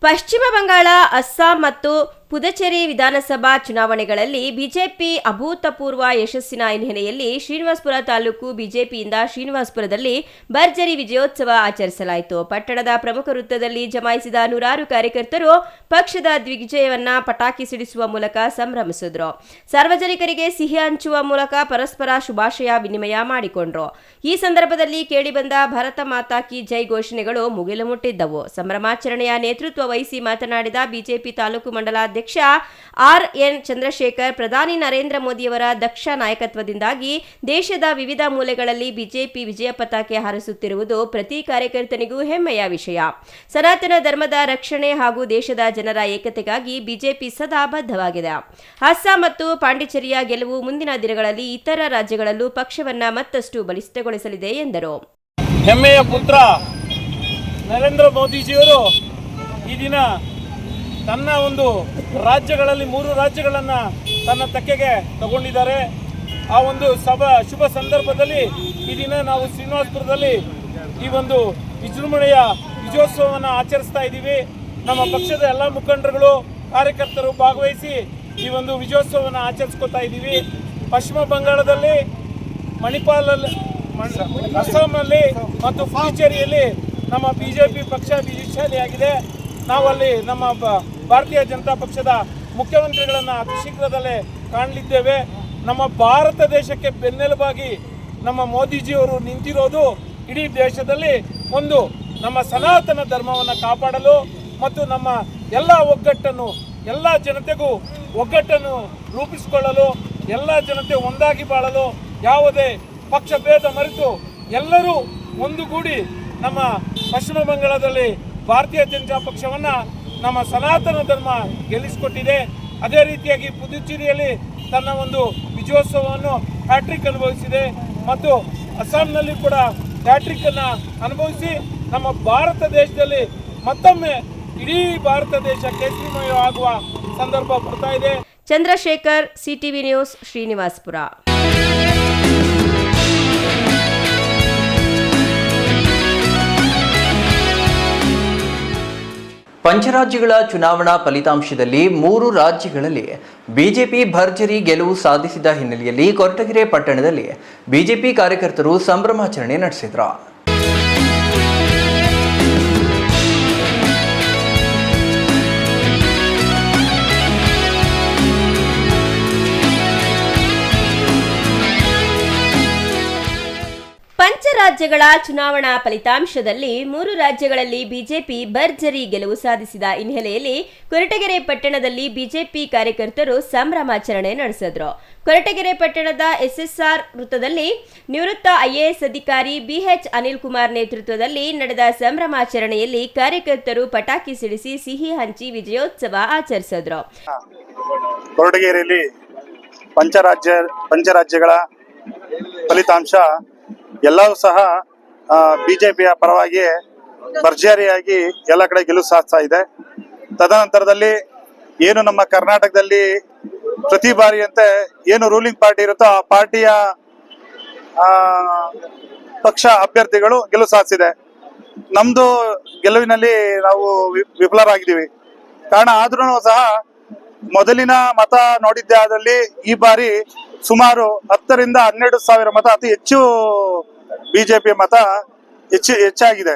ಪಶ್ಚಿಮ ಬಂಗಾಳ, ಅಸ್ಸಾಂ ಮತ್ತು ಪುದುಚೇರಿ ವಿಧಾನಸಭಾ ಚುನಾವಣೆಗಳಲ್ಲಿ ಬಿಜೆಪಿ ಅಭೂತಪೂರ್ವ ಯಶಸ್ಸಿನ ಹಿನ್ನೆಲೆಯಲ್ಲಿ ಶ್ರೀನಿವಾಸಪುರ ತಾಲೂಕು ಬಿಜೆಪಿಯಿಂದ ಶ್ರೀನಿವಾಸಪುರದಲ್ಲಿ ಭರ್ಜರಿ ವಿಜಯೋತ್ಸವ ಆಚರಿಸಲಾಯಿತು. ಪಟ್ಟಣದ ಪ್ರಮುಖ ವೃತ್ತದಲ್ಲಿ ಜಮಾಯಿಸಿದ ನೂರಾರು ಕಾರ್ಯಕರ್ತರು ಪಕ್ಷದ ದಿಗ್ವಿಜಯವನ್ನ ಪಟಾಕಿ ಸಿಡಿಸುವ ಮೂಲಕ ಸಂಭ್ರಮಿಸಿದ್ರು. ಸಾರ್ವಜನಿಕರಿಗೆ ಸಿಹಿ ಹಂಚುವ ಮೂಲಕ ಪರಸ್ಪರ ಶುಭಾಶಯ ವಿನಿಮಯ ಮಾಡಿಕೊಂಡ್ರು. ಈ ಸಂದರ್ಭದಲ್ಲಿ ಕೇಳಿಬಂದ ಭಾರತ ಮಾತಾ ಕಿ ಜೈ ಘೋಷಣೆಗಳು ಮುಗಿಲು ಮುಟ್ಟಿದ್ದವು. ಸಂಭ್ರಮಾಚರಣೆಯ ನೇತೃತ್ವ ವಹಿಸಿ ಮಾತನಾಡಿದ ಬಿಜೆಪಿ ತಾಲೂಕು ಮಂಡಲಾಧ್ಯಕ್ಷ RN ಚಂದ್ರಶೇಖರ್, ಪ್ರಧಾನಿ ನರೇಂದ್ರ ಮೋದಿಯವರ ದಕ್ಷ ನಾಯಕತ್ವದಿಂದಾಗಿ ದೇಶದ ವಿವಿಧ ಮೂಲೆಗಳಲ್ಲಿ ಬಿಜೆಪಿ ವಿಜಯ ಪತಾಕೆ ಹಾರಿಸುತ್ತಿರುವುದು ಪ್ರತಿ ಕಾರ್ಯಕರ್ತನಿಗೂ ಹೆಮ್ಮೆಯ ವಿಷಯ. ಸನಾತನ ಧರ್ಮದ ರಕ್ಷಣೆ ಹಾಗೂ ದೇಶದ ಜನರ ಏಕತೆಗಾಗಿ ಬಿಜೆಪಿ ಸದಾ ಬದ್ಧವಾಗಿದೆ. ಅಸ್ಸಾಂ ಮತ್ತು ಪಾಂಡಿಚೇರಿಯ ಗೆಲುವು ಮುಂದಿನ ದಿನಗಳಲ್ಲಿ ಇತರ ರಾಜ್ಯಗಳಲ್ಲೂ ಪಕ್ಷವನ್ನ ಮತ್ತಷ್ಟು ಬಲಿಷ್ಠಗೊಳಿಸಲಿದೆ ಎಂದರು. ಹೆಮ್ಮೆಯ ಪುತ್ರ ನರೇಂದ್ರ ಮೋದಿಜಿಯವರು ಈ ದಿನ ತನ್ನ ಒಂದು ರಾಜ್ಯಗಳಲ್ಲಿ 3 ರಾಜ್ಯಗಳನ್ನು ತನ್ನ ತೆಕ್ಕೆಗೆ ತಗೊಂಡಿದ್ದಾರೆ. ಆ ಒಂದು ಶುಭ ಸಂದರ್ಭದಲ್ಲಿ ಈ ದಿನ ನಾವು ಶ್ರೀನಿವಾಸಪುರದಲ್ಲಿ ಈ ಒಂದು ವಿಜೃಂಭಣೆಯ ವಿಜಯೋತ್ಸವವನ್ನು ಆಚರಿಸ್ತಾ ಇದ್ದೀವಿ. ನಮ್ಮ ಪಕ್ಷದ ಎಲ್ಲ ಮುಖಂಡರುಗಳು, ಕಾರ್ಯಕರ್ತರು ಭಾಗವಹಿಸಿ ಈ ಒಂದು ವಿಜಯೋತ್ಸವವನ್ನು ಆಚರಿಸ್ಕೊತಾ ಇದ್ದೀವಿ. ಪಶ್ಚಿಮ ಬಂಗಾಳದಲ್ಲಿ, ಮಣಿಪಾಲಲ್ಲಿ, ಅಸ್ಸಾಂನಲ್ಲಿ ಮತ್ತು ಪುದುಚೇರಿಯಲ್ಲಿ ನಮ್ಮ ಬಿಜೆಪಿ ಪಕ್ಷ ವಿಜಯಶಾಲಿಯಾಗಿದೆ. ನಾವಲ್ಲಿ ನಮ್ಮ ಭಾರತೀಯ ಜನತಾ ಪಕ್ಷದ ಮುಖ್ಯಮಂತ್ರಿಗಳನ್ನು ಅತಿ ಶೀಘ್ರದಲ್ಲೇ ಕಾಣಲಿದ್ದೇವೆ. ನಮ್ಮ ಭಾರತ ದೇಶಕ್ಕೆ ಬೆನ್ನೆಲುಬಾಗಿ ನಮ್ಮ ಮೋದಿಜಿಯವರು ನಿಂತಿರೋದು ಇಡೀ ದೇಶದಲ್ಲಿ ಒಂದು ನಮ್ಮ ಸನಾತನ ಧರ್ಮವನ್ನು ಕಾಪಾಡಲು ಮತ್ತು ನಮ್ಮ ಎಲ್ಲ ಒಗ್ಗಟ್ಟನ್ನು, ಎಲ್ಲ ಜನತೆಗೂ ಒಗ್ಗಟ್ಟನ್ನು ರೂಪಿಸಿಕೊಳ್ಳಲು, ಎಲ್ಲ ಜನತೆ ಒಂದಾಗಿ ಬಾಳಲು, ಯಾವುದೇ ಪಕ್ಷ ಭೇದ ಮರೆತು ಎಲ್ಲರೂ ಒಂದುಗೂಡಿ ನಮ್ಮ ಪಶ್ಚಿಮ ಬಂಗಾಳದಲ್ಲಿ ಭಾರತೀಯ ಜನತಾ ಪಕ್ಷವನ್ನು ನಮ್ಮ ಸನಾತನ ಧರ್ಮ ಗೆಲ್ಲಿಸಿಕೊಟ್ಟಿದೆ. ಅದೇ ರೀತಿಯಾಗಿ ಪುದುಚೇರಿಯಲ್ಲಿ ತನ್ನ ಒಂದು ವಿಜಯೋತ್ಸವವನ್ನು ಹ್ಯಾಟ್ರಿಕ್ ಅನುಭವಿಸಿದೆ ಮತ್ತು ಅಸ್ಸಾಂನಲ್ಲಿ ಕೂಡ ಹ್ಯಾಟ್ರಿಕ್ ಅನ್ನು ಅನುಭವಿಸಿ ನಮ್ಮ ಭಾರತ ದೇಶದಲ್ಲಿ ಮತ್ತೊಮ್ಮೆ ಇಡೀ ಭಾರತ ದೇಶ ಕೇಸರಿಮಯ ಆಗುವ ಸಂದರ್ಭ ಬರ್ತಾ ಇದೆ. Chandrashekar, CTV news, Srinivaspur. ಪಂಚರಾಜ್ಯಗಳ ಚುನಾವಣಾ ಫಲಿತಾಂಶದಲ್ಲಿ 3 ರಾಜ್ಯಗಳಲ್ಲಿ ಬಿಜೆಪಿ ಭರ್ಜರಿ ಗೆಲುವು ಸಾಧಿಸಿದ ಹಿನ್ನೆಲೆಯಲ್ಲಿ ಕೊರಟಗೆರೆ ಪಟ್ಟಣದಲ್ಲಿ ಬಿಜೆಪಿ ಕಾರ್ಯಕರ್ತರು ಸಂಭ್ರಮಾಚರಣೆ ನಡೆಸಿದರು. ಪಂಚರಾಜ್ಯಗಳ ಚುನಾವಣಾ ಫಲಿತಾಂಶದಲ್ಲಿ 3 ರಾಜ್ಯಗಳಲ್ಲಿ ಬಿಜೆಪಿ ಭರ್ಜರಿ ಗೆಲುವು ಸಾಧಿಸಿದ ಹಿನ್ನೆಲೆಯಲ್ಲಿ ಕೊರಟಗೆರೆ ಪಟ್ಟಣದಲ್ಲಿ ಬಿಜೆಪಿ ಕಾರ್ಯಕರ್ತರು ಸಂಭ್ರಮಾಚರಣೆ ನಡೆಸಿದ್ರು. ಕೊರಟಗೆರೆ ಪಟ್ಟಣದ ಎಸ್ಎಸ್ಆರ್ ವೃತ್ತದಲ್ಲಿ ನಿವೃತ್ತ ಐಎಎಸ್ ಅಧಿಕಾರಿ ಬಿಎಚ್ ಅನಿಲ್ ಕುಮಾರ್ ನೇತೃತ್ವದಲ್ಲಿ ನಡೆದ ಸಂಭ್ರಮಾಚರಣೆಯಲ್ಲಿ ಕಾರ್ಯಕರ್ತರು ಪಟಾಕಿ ಸಿಡಿಸಿ ಸಿಹಿ ಹಂಚಿ ವಿಜಯೋತ್ಸವ ಆಚರಿಸಿದ್ರು. ಕೊರಟಗೆರೆಯಲ್ಲಿ ಪಂಚರಾಜ್ಯಗಳ ಫಲಿತಾಂಶ ಎಲ್ಲವೂ ಸಹ ಬಿಜೆಪಿಯ ಪರವಾಗಿ ಭರ್ಜರಿಯಾಗಿ ಎಲ್ಲ ಕಡೆ ಗೆಲುವು ಸಾಧಿಸ್ತಾ ಇದೆ. ತದನಂತರದಲ್ಲಿ ಏನು ನಮ್ಮ ಕರ್ನಾಟಕದಲ್ಲಿ ಪ್ರತಿ ಬಾರಿಯಂತೆ ಏನು ರೂಲಿಂಗ್ ಪಾರ್ಟಿ ಇರುತ್ತೋ ಆ ಪಾರ್ಟಿಯ ಪಕ್ಷ ಅಭ್ಯರ್ಥಿಗಳು ಗೆಲುವು ಸಾಧಿಸಿದೆ. ನಮ್ದು ಗೆಲುವಿನಲ್ಲಿ ನಾವು ವಿಫಲರಾಗಿದ್ದೀವಿ. ಕಾರಣ ಆದ್ರೂ ಸಹ ಮೊದಲಿನ ಮತ ನೋಡಿದ್ದೇ ಆದಲ್ಲಿ ಈ ಬಾರಿ ಸುಮಾರು 10 ರಿಂದ 12 ಸಾವಿರ ಮತ, ಅತಿ ಹೆಚ್ಚು ಬಿಜೆಪಿ ಮತ ಹೆಚ್ಚಾಗಿದೆ.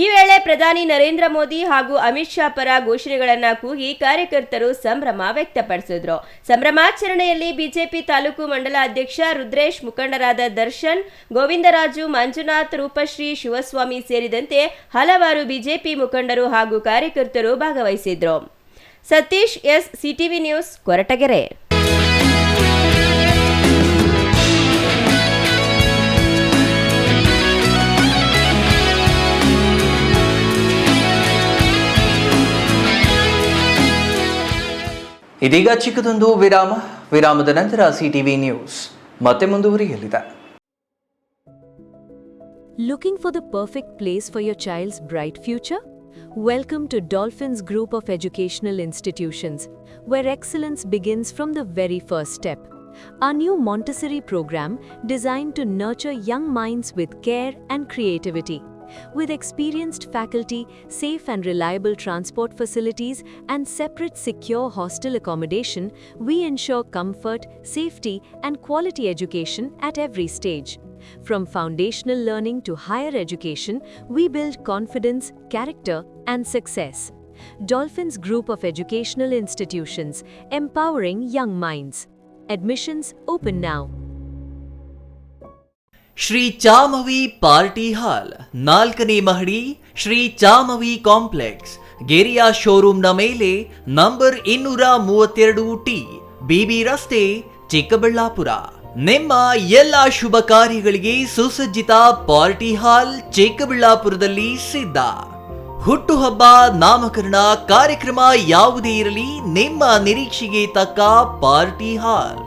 ಈ ವೇಳೆ ಪ್ರಧಾನಿ ನರೇಂದ್ರ ಮೋದಿ ಹಾಗೂ ಅಮಿತ್ ಶಾ ಪರ ಘೋಷಣೆಗಳನ್ನ ಕೂಗಿ ಕಾರ್ಯಕರ್ತರು ಸಂಭ್ರಮ ವ್ಯಕ್ತಪಡಿಸಿದ್ರು. ಸಂಭ್ರಮಾಚರಣೆಯಲ್ಲಿ ಬಿಜೆಪಿ ತಾಲೂಕು ಮಂಡಲ ಅಧ್ಯಕ್ಷ ರುದ್ರೇಶ್, ಮುಖಂಡರಾದ ದರ್ಶನ್, ಗೋವಿಂದರಾಜು, ಮಂಜುನಾಥ್, ರೂಪಶ್ರೀ, ಶಿವಸ್ವಾಮಿ ಸೇರಿದಂತೆ ಹಲವಾರು ಬಿಜೆಪಿ ಮುಖಂಡರು ಹಾಗೂ ಕಾರ್ಯಕರ್ತರು ಭಾಗವಹಿಸಿದ್ರು. Satish S, CTV news, Koratagere. ಇದೀಗ ಚಿಕ್ಕದೊಂದು ವಿರಾಮದ ನಂತರ ಸಿಟಿವಿ ನ್ಯೂಸ್ ಮತ್ತೆ ಮುಂದುವರಿಯಲಿದೆ. Looking for the perfect place for your child's bright future? Welcome to Dolphins Group of Educational Institutions, where excellence begins from the very first step. Our new Montessori program designed to nurture young minds with care and creativity. With experienced faculty, safe and reliable transport facilities, and separate secure hostel accommodation, we ensure comfort, safety, and quality education at every stage. From foundational learning to higher education, we build confidence, character, and success. Dolphins Group of Educational Institutions, empowering young minds. Admissions open now. Shri Chamavi party hall 4ನೇ ಮಹಡಿ, Shri ಚಾಮವಿ complex, ಗೆರಿಯಾ ಶೋರೂಮ್ನ ಮೇಲೆ, number 232T, Bibi ರಸ್ತೆ, ಚಿಕ್ಕಬಳ್ಳಾಪುರ. ನಿಮ್ಮ ಎಲ್ಲ ಶುಭ ಕಾರ್ಯಗಳಿಗೆ ಸುಸಜ್ಜಿತ party hall ಚಿಕ್ಕಬಳ್ಳಾಪುರದಲ್ಲಿ ಸಿದ್ಧ. ಹುಟ್ಟುಹಬ್ಬ, ನಾಮಕರಣ, ಕಾರ್ಯಕ್ರಮ ಯಾವುದೇ ಇರಲಿ, ನಿಮ್ಮ ನಿರೀಕ್ಷೆಗೆ ತಕ್ಕ ಪಾರ್ಟಿ ಹಾಲ್.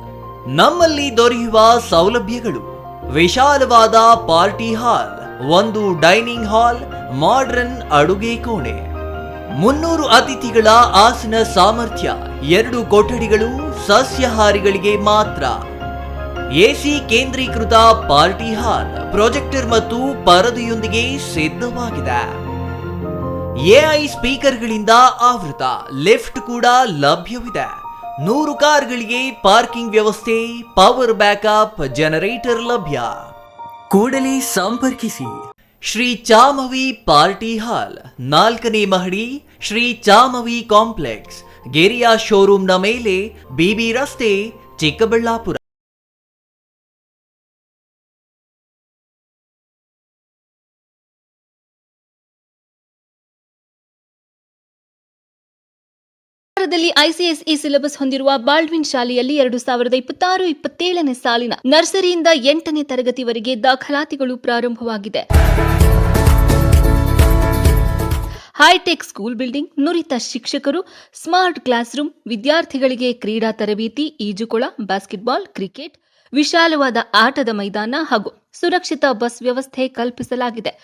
ನಮ್ಮಲ್ಲಿ ದೊರೆಯುವ ಸೌಲಭ್ಯಗಳು: ವಿಶಾಲವಾದ party hall, 1 dining hall, modern ಅಡುಗೆ ಕೋಣೆ, 300 ಅತಿಥಿಗಳ ಆಸನ ಸಾಮರ್ಥ್ಯ, 2 ಕೊಠಡಿಗಳು ಸಸ್ಯಾಹಾರಿಗಳಿಗೆ ಮಾತ್ರ, ಎಸಿ ಕೇಂದ್ರೀಕೃತ ಪಾರ್ಟಿ ಹಾಲ್, ಪ್ರೊಜೆಕ್ಟರ್ ಮತ್ತು ಪರದೆಯೊಂದಿಗೆ ಸಿದ್ಧವಾಗಿದೆ. ಎಐ ಸ್ಪೀಕರ್ಗಳಿಂದ ಆವೃತ ಲಿಫ್ಟ್ ಕೂಡ ಲಭ್ಯವಿದೆ. 100 ಕಾರ್ಗಳಿಗೆ ಪಾರ್ಕಿಂಗ್ ವ್ಯವಸ್ಥೆ, ಪವರ್ ಬ್ಯಾಕಪ್ ಜನರೇಟರ್ ಲಭ್ಯ. ಕೂಡಲೇ ಸಂಪರ್ಕಿಸಿ. ಶ್ರೀ ಚಾಮವಿ ಪಾರ್ಟಿ ಹಾಲ್, 4ನೇ ಮಹಡಿ, ಶ್ರೀ ಚಾಮವಿ ಕಾಂಪ್ಲೆಕ್ಸ್, ಗೆರಿಯಾ ಶೋರೂಮ್ನ ಮೇಲೆ, ಬಿಬಿ ರಸ್ತೆ, ಚಿಕ್ಕಬಳ್ಳಾಪುರ. ಐಸಿಎಸ್ಇ ಸಿಲೆಬಸ್ ಹೊಂದಿರುವ ಬಾಲ್ಡ್ವಿನ್ ಶಾಲೆಯಲ್ಲಿ 2026-27ನೇ ಸಾಲಿನ ನರ್ಸರಿಯಿಂದ 8ನೇ ತರಗತಿವರೆಗೆ ದಾಖಲಾತಿಗಳು ಪ್ರಾರಂಭವಾಗಿದೆ. ಹೈಟೆಕ್ ಸ್ಕೂಲ್ ಬಿಲ್ಡಿಂಗ್, ನುರಿತ ಶಿಕ್ಷಕರು, ಸ್ಮಾರ್ಟ್ ಕ್ಲಾಸ್ ರೂಮ್, ವಿದ್ಯಾರ್ಥಿಗಳಿಗೆ ಕ್ರೀಡಾ ತರಬೇತಿ, ಈಜುಕೊಳ, ಬಾಸ್ಕೆಟ್ಬಾಲ್, ಕ್ರಿಕೆಟ್, ವಿಶಾಲವಾದ ಆಟದ ಮೈದಾನ ಹಾಗೂ ಸುರಕ್ಷಿತ ಬಸ್ ವ್ಯವಸ್ಥೆ ಕಲ್ಪಿಸಲಾಗಿದೆ.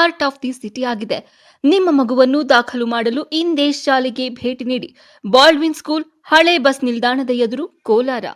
ಹಾರ್ಟ್ ಆಫ್ ದಿ ಸಿಟಿ ಆಗಿದೆ. ನಿಮ್ಮ ಮಗುವನ್ನು ದಾಖಲು ಮಾಡಲು ಇಂದೇ ಶಾಲೆಗೆ ಭೇಟಿ ನೀಡಿ. ಬಾಲ್ಡ್ವಿನ್ ಸ್ಕೂಲ್, ಹಳೆ ಬಸ್ ನಿಲ್ದಾಣದ ಎದುರು, ಕೋಲಾರ.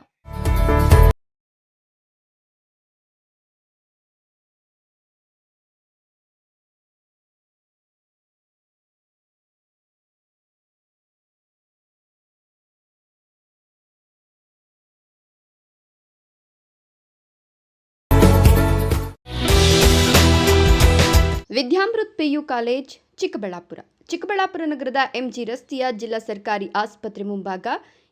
Vidyamrut PU college Chikkaballapur. ಚಿಕ್ಕಬಳ್ಳಾಪುರ ನಗರದ ಎಂಜಿ ರಸ್ತೆಯ ಜಿಲ್ಲಾ ಸರ್ಕಾರಿ ಆಸ್ಪತ್ರೆ ಮುಂಭಾಗ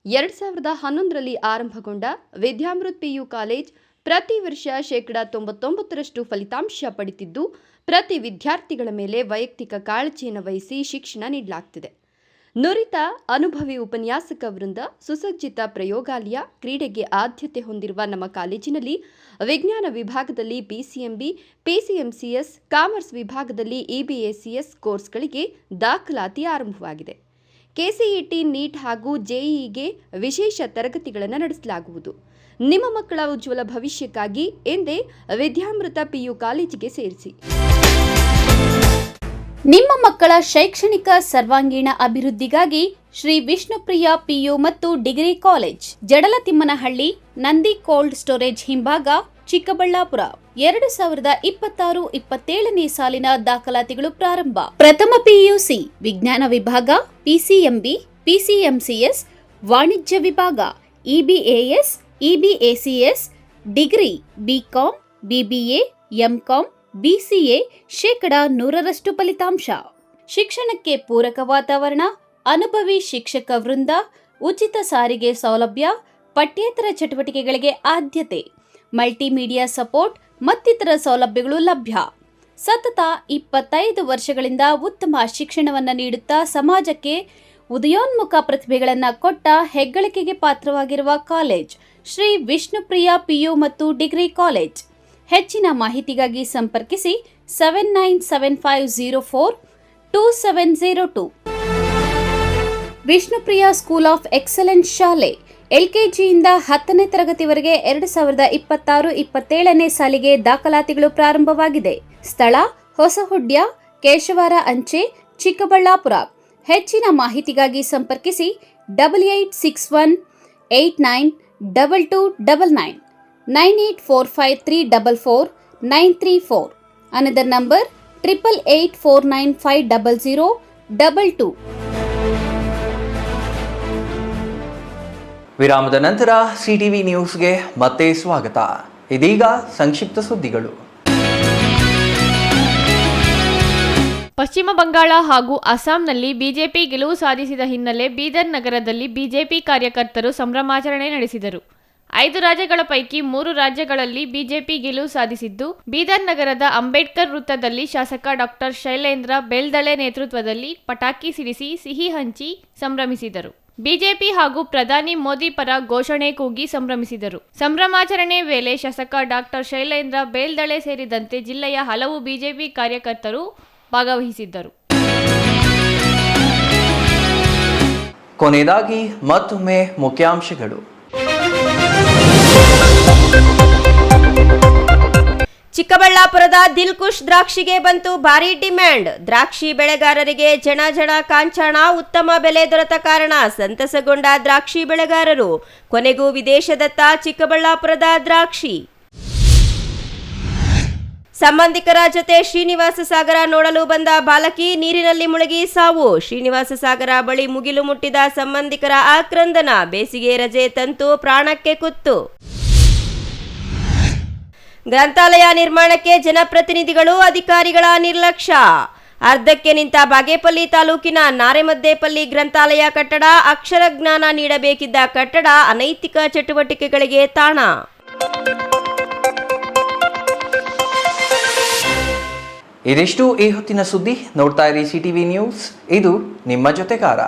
2011ರಲ್ಲಿ ಆರಂಭಗೊಂಡ ವಿದ್ಯಾಮೃತ್ ಪಿಯು ಕಾಲೇಜ್ ಪ್ರತಿ ವರ್ಷ 99% ಫಲಿತಾಂಶ ಪಡೆದಿದ್ದು, ಪ್ರತಿ ವಿದ್ಯಾರ್ಥಿಗಳ ಮೇಲೆ ವೈಯಕ್ತಿಕ ಕಾಳಜಿಯನ್ನು ವಹಿಸಿ ಶಿಕ್ಷಣ ನೀಡಲಾಗುತ್ತಿದೆ. ನುರಿತ ಅನುಭವಿ ಉಪನ್ಯಾಸಕ ವೃಂದ, ಸುಸಜ್ಜಿತ ಪ್ರಯೋಗಾಲಯ, ಕ್ರೀಡೆಗೆ ಆದ್ಯತೆ ಹೊಂದಿರುವ ನಮ್ಮ ಕಾಲೇಜಿನಲ್ಲಿ ವಿಜ್ಞಾನ ವಿಭಾಗದಲ್ಲಿ ಪಿಸಿಎಂಬಿ, ಪಿಸಿಎಂಸಿಎಸ್, ಕಾಮರ್ಸ್ ವಿಭಾಗದಲ್ಲಿ ಇಬಿಎಸಿಎಸ್ ಕೋರ್ಸ್ಗಳಿಗೆ ದಾಖಲಾತಿ ಆರಂಭವಾಗಿದೆ. ಕೆಸಿಇಟಿ, ನೀಟ್ ಹಾಗೂ ಜೆಇಇಗೆ ವಿಶೇಷ ತರಗತಿಗಳನ್ನು ನಡೆಸಲಾಗುವುದು. ನಿಮ್ಮ ಮಕ್ಕಳ ಉಜ್ವಲ ಭವಿಷ್ಯಕ್ಕಾಗಿ ಎಂದೇ ವಿದ್ಯಾಮೃತ ಪಿಯು ಕಾಲೇಜಿಗೆ ಸೇರಿಸಿ. ನಿಮ್ಮ ಮಕ್ಕಳ ಶೈಕ್ಷಣಿಕ ಸರ್ವಾಂಗೀಣ ಅಭಿವೃದ್ಧಿಗಾಗಿ ಶ್ರೀ ವಿಷ್ಣುಪ್ರಿಯ ಪಿಯು ಮತ್ತು degree college, Jadalathimmanahalli, Nandi cold storage ಹಿಂಭಾಗ, ಚಿಕ್ಕಬಳ್ಳಾಪುರ. 2026-27ನೇ ಸಾಲಿನ ದಾಖಲಾತಿಗಳು ಪ್ರಾರಂಭ. ಪ್ರಥಮ ಪಿಯುಸಿ ವಿಜ್ಞಾನ ವಿಭಾಗ, ಪಿಸಿಎಂಬಿ, ಪಿಸಿಎಂಸಿಎಸ್, ವಾಣಿಜ್ಯ ವಿಭಾಗ, EBAS, EBACS, degree BCom, BBA, MCom, BCA 100% ಫಲಿತಾಂಶ. ಶಿಕ್ಷಣಕ್ಕೆ ಪೂರಕ ವಾತಾವರಣ, ಅನುಭವಿ ಶಿಕ್ಷಕ ವೃಂದ, ಉಚಿತ ಸಾರಿಗೆ ಸೌಲಭ್ಯ, ಪಠ್ಯೇತರ ಚಟುವಟಿಕೆಗಳಿಗೆ ಆದ್ಯತೆ, ಮಲ್ಟಿಮೀಡಿಯಾ ಸಪೋರ್ಟ್ ಮತ್ತಿತರ ಸೌಲಭ್ಯಗಳು ಲಭ್ಯ. ಸತತ 25 ವರ್ಷಗಳಿಂದ ಉತ್ತಮ ಶಿಕ್ಷಣವನ್ನು ನೀಡುತ್ತಾ ಸಮಾಜಕ್ಕೆ ಉದಯೋನ್ಮುಖ ಪ್ರತಿಭೆಗಳನ್ನು ಕೊಟ್ಟ ಹೆಗ್ಗಳಿಕೆಗೆ ಪಾತ್ರವಾಗಿರುವ ಕಾಲೇಜ್ ಶ್ರೀ ವಿಷ್ಣುಪ್ರಿಯ ಪಿಯು ಮತ್ತು ಡಿಗ್ರಿ ಕಾಲೇಜ್. ಹೆಚ್ಚಿನ ಮಾಹಿತಿಗಾಗಿ ಸಂಪರ್ಕಿಸಿ 7975042702. ವಿಷ್ಣುಪ್ರಿಯ ಸ್ಕೂಲ್ ಆಫ್ ಎಕ್ಸಲೆನ್ಸ್ ಶಾಲೆ ಎಲ್ಕೆಜಿಯಿಂದ 10ನೇ ತರಗತಿವರೆಗೆ 2026-27ನೇ ಸಾಲಿಗೆ ದಾಖಲಾತಿಗಳು ಪ್ರಾರಂಭವಾಗಿದೆ. ಸ್ಥಳ ಹೊಸಹುಡ್ಯ, ಕೇಶವಾರ ಅಂಚೆ, ಚಿಕ್ಕಬಳ್ಳಾಪುರ. ಹೆಚ್ಚಿನ ಮಾಹಿತಿಗಾಗಿ ಸಂಪರ್ಕಿಸಿ 8861892299 9845344934. Another number 8884950022. ವಿರಾಮದ ನಂತರ ಸಿಟಿವಿ ನ್ಯೂಸ್ಗೆ ಮತ್ತೆ ಸ್ವಾಗತ. ಇದೀಗ ಸಂಕ್ಷಿಪ್ತ ಸುದ್ದಿಗಳು. ಪಶ್ಚಿಮ ಬಂಗಾಳ ಹಾಗೂ ಅಸ್ಸಾಂನಲ್ಲಿ ಬಿಜೆಪಿ ಗೆಲುವು ಸಾಧಿಸಿದ ಹಿನ್ನೆಲೆ ಬೀದರ್ ನಗರದಲ್ಲಿ ಬಿಜೆಪಿ ಕಾರ್ಯಕರ್ತರು ಸಂಭ್ರಮಾಚರಣೆ ನಡೆಸಿದರು. 5 ರಾಜ್ಯಗಳ ಪೈಕಿ 3 ರಾಜ್ಯಗಳಲ್ಲಿ ಬಿಜೆಪಿ ಗೆಲುವು ಸಾಧಿಸಿದ್ದು, ಬೀದರ್ ನಗರದ ಅಂಬೇಡ್ಕರ್ ವೃತ್ತದಲ್ಲಿ ಶಾಸಕ ಡಾಕ್ಟರ್ ಶೈಲೇಂದ್ರ ಬೇಲ್ದಳೆ ನೇತೃತ್ವದಲ್ಲಿ ಪಟಾಕಿ ಸಿಡಿಸಿ ಸಿಹಿ ಹಂಚಿ ಸಂಭ್ರಮಿಸಿದರು. ಬಿಜೆಪಿ ಹಾಗೂ ಪ್ರಧಾನಿ ಮೋದಿ ಪರ ಘೋಷಣೆ ಕೂಗಿ ಸಂಭ್ರಮಿಸಿದರು. ಸಂಭ್ರಮಾಚರಣೆ ವೇಳೆ ಶಾಸಕ ಡಾಕ್ಟರ್ ಶೈಲೇಂದ್ರ ಬೇಲ್ದಳೆ ಸೇರಿದಂತೆ ಜಿಲ್ಲೆಯ ಹಲವು ಬಿಜೆಪಿ ಕಾರ್ಯಕರ್ತರು ಭಾಗವಹಿಸಿದ್ದರು. ಕೊನೆಯದಾಗಿ ಮತ್ತೊಮ್ಮೆ ಮುಖ್ಯಾಂಶಗಳು. ಚಿಕ್ಕಬಳ್ಳಾಪುರದ ದಿಲ್ಖುಷ್ ದ್ರಾಕ್ಷಿಗೆ ಬಂತು ಭಾರೀ ಡಿಮ್ಯಾಂಡ್. ದ್ರಾಕ್ಷಿ ಬೆಳೆಗಾರರಿಗೆ ಜನ ಜನ ಕಾಂಚಾಣ, ಉತ್ತಮ ಬೆಲೆ ದೊರೆತ ಕಾರಣ ಸಂತಸಗೊಂಡ ದ್ರಾಕ್ಷಿ ಬೆಳೆಗಾರರು. ಕೊನೆಗೂ ವಿದೇಶದತ್ತ ಚಿಕ್ಕಬಳ್ಳಾಪುರದ ದ್ರಾಕ್ಷಿ. ಸಂಬಂಧಿಕರ ಜೊತೆ ಶ್ರೀನಿವಾಸ ಸಾಗರ ನೋಡಲು ಬಂದ ಬಾಲಕಿ ನೀರಿನಲ್ಲಿ ಮುಳುಗಿ ಸಾವು. ಶ್ರೀನಿವಾಸ ಸಾಗರ ಬಳಿ ಮುಗಿಲು ಮುಟ್ಟಿದ ಸಂಬಂಧಿಕರ ಆಕ್ರಂದನ. ಬೇಸಿಗೆ ರಜೆ ತಂತು ಪ್ರಾಣಕ್ಕೆ ಕುತ್ತು. ಗ್ರಂಥಾಲಯ ನಿರ್ಮಾಣಕ್ಕೆ ಜನಪ್ರತಿನಿಧಿಗಳು ಅಧಿಕಾರಿಗಳ ನಿರ್ಲಕ್ಷ್ಯ. ಅರ್ಧಕ್ಕೆ ನಿಂತ ಬಾಗೇಪಲ್ಲಿ ತಾಲೂಕಿನ ನಾರೆಮದ್ದೇಪಲ್ಲಿ ಗ್ರಂಥಾಲಯ ಕಟ್ಟಡ, ಅಕ್ಷರ ಜ್ಞಾನ ನೀಡಬೇಕಿದ್ದ ಕಟ್ಟಡ ಅನೈತಿಕ ಚಟುವಟಿಕೆಗಳಿಗೆ ತಾಣ. ಇದಿಷ್ಟು ಈ ಹೊತ್ತಿನ ಸುದ್ದಿ. ನೋಡ್ತಾ ಇರಿ ಸಿಟಿವಿ ನ್ಯೂಸ್, ಇದು ನಿಮ್ಮ ಜೊತೆಗಾರ.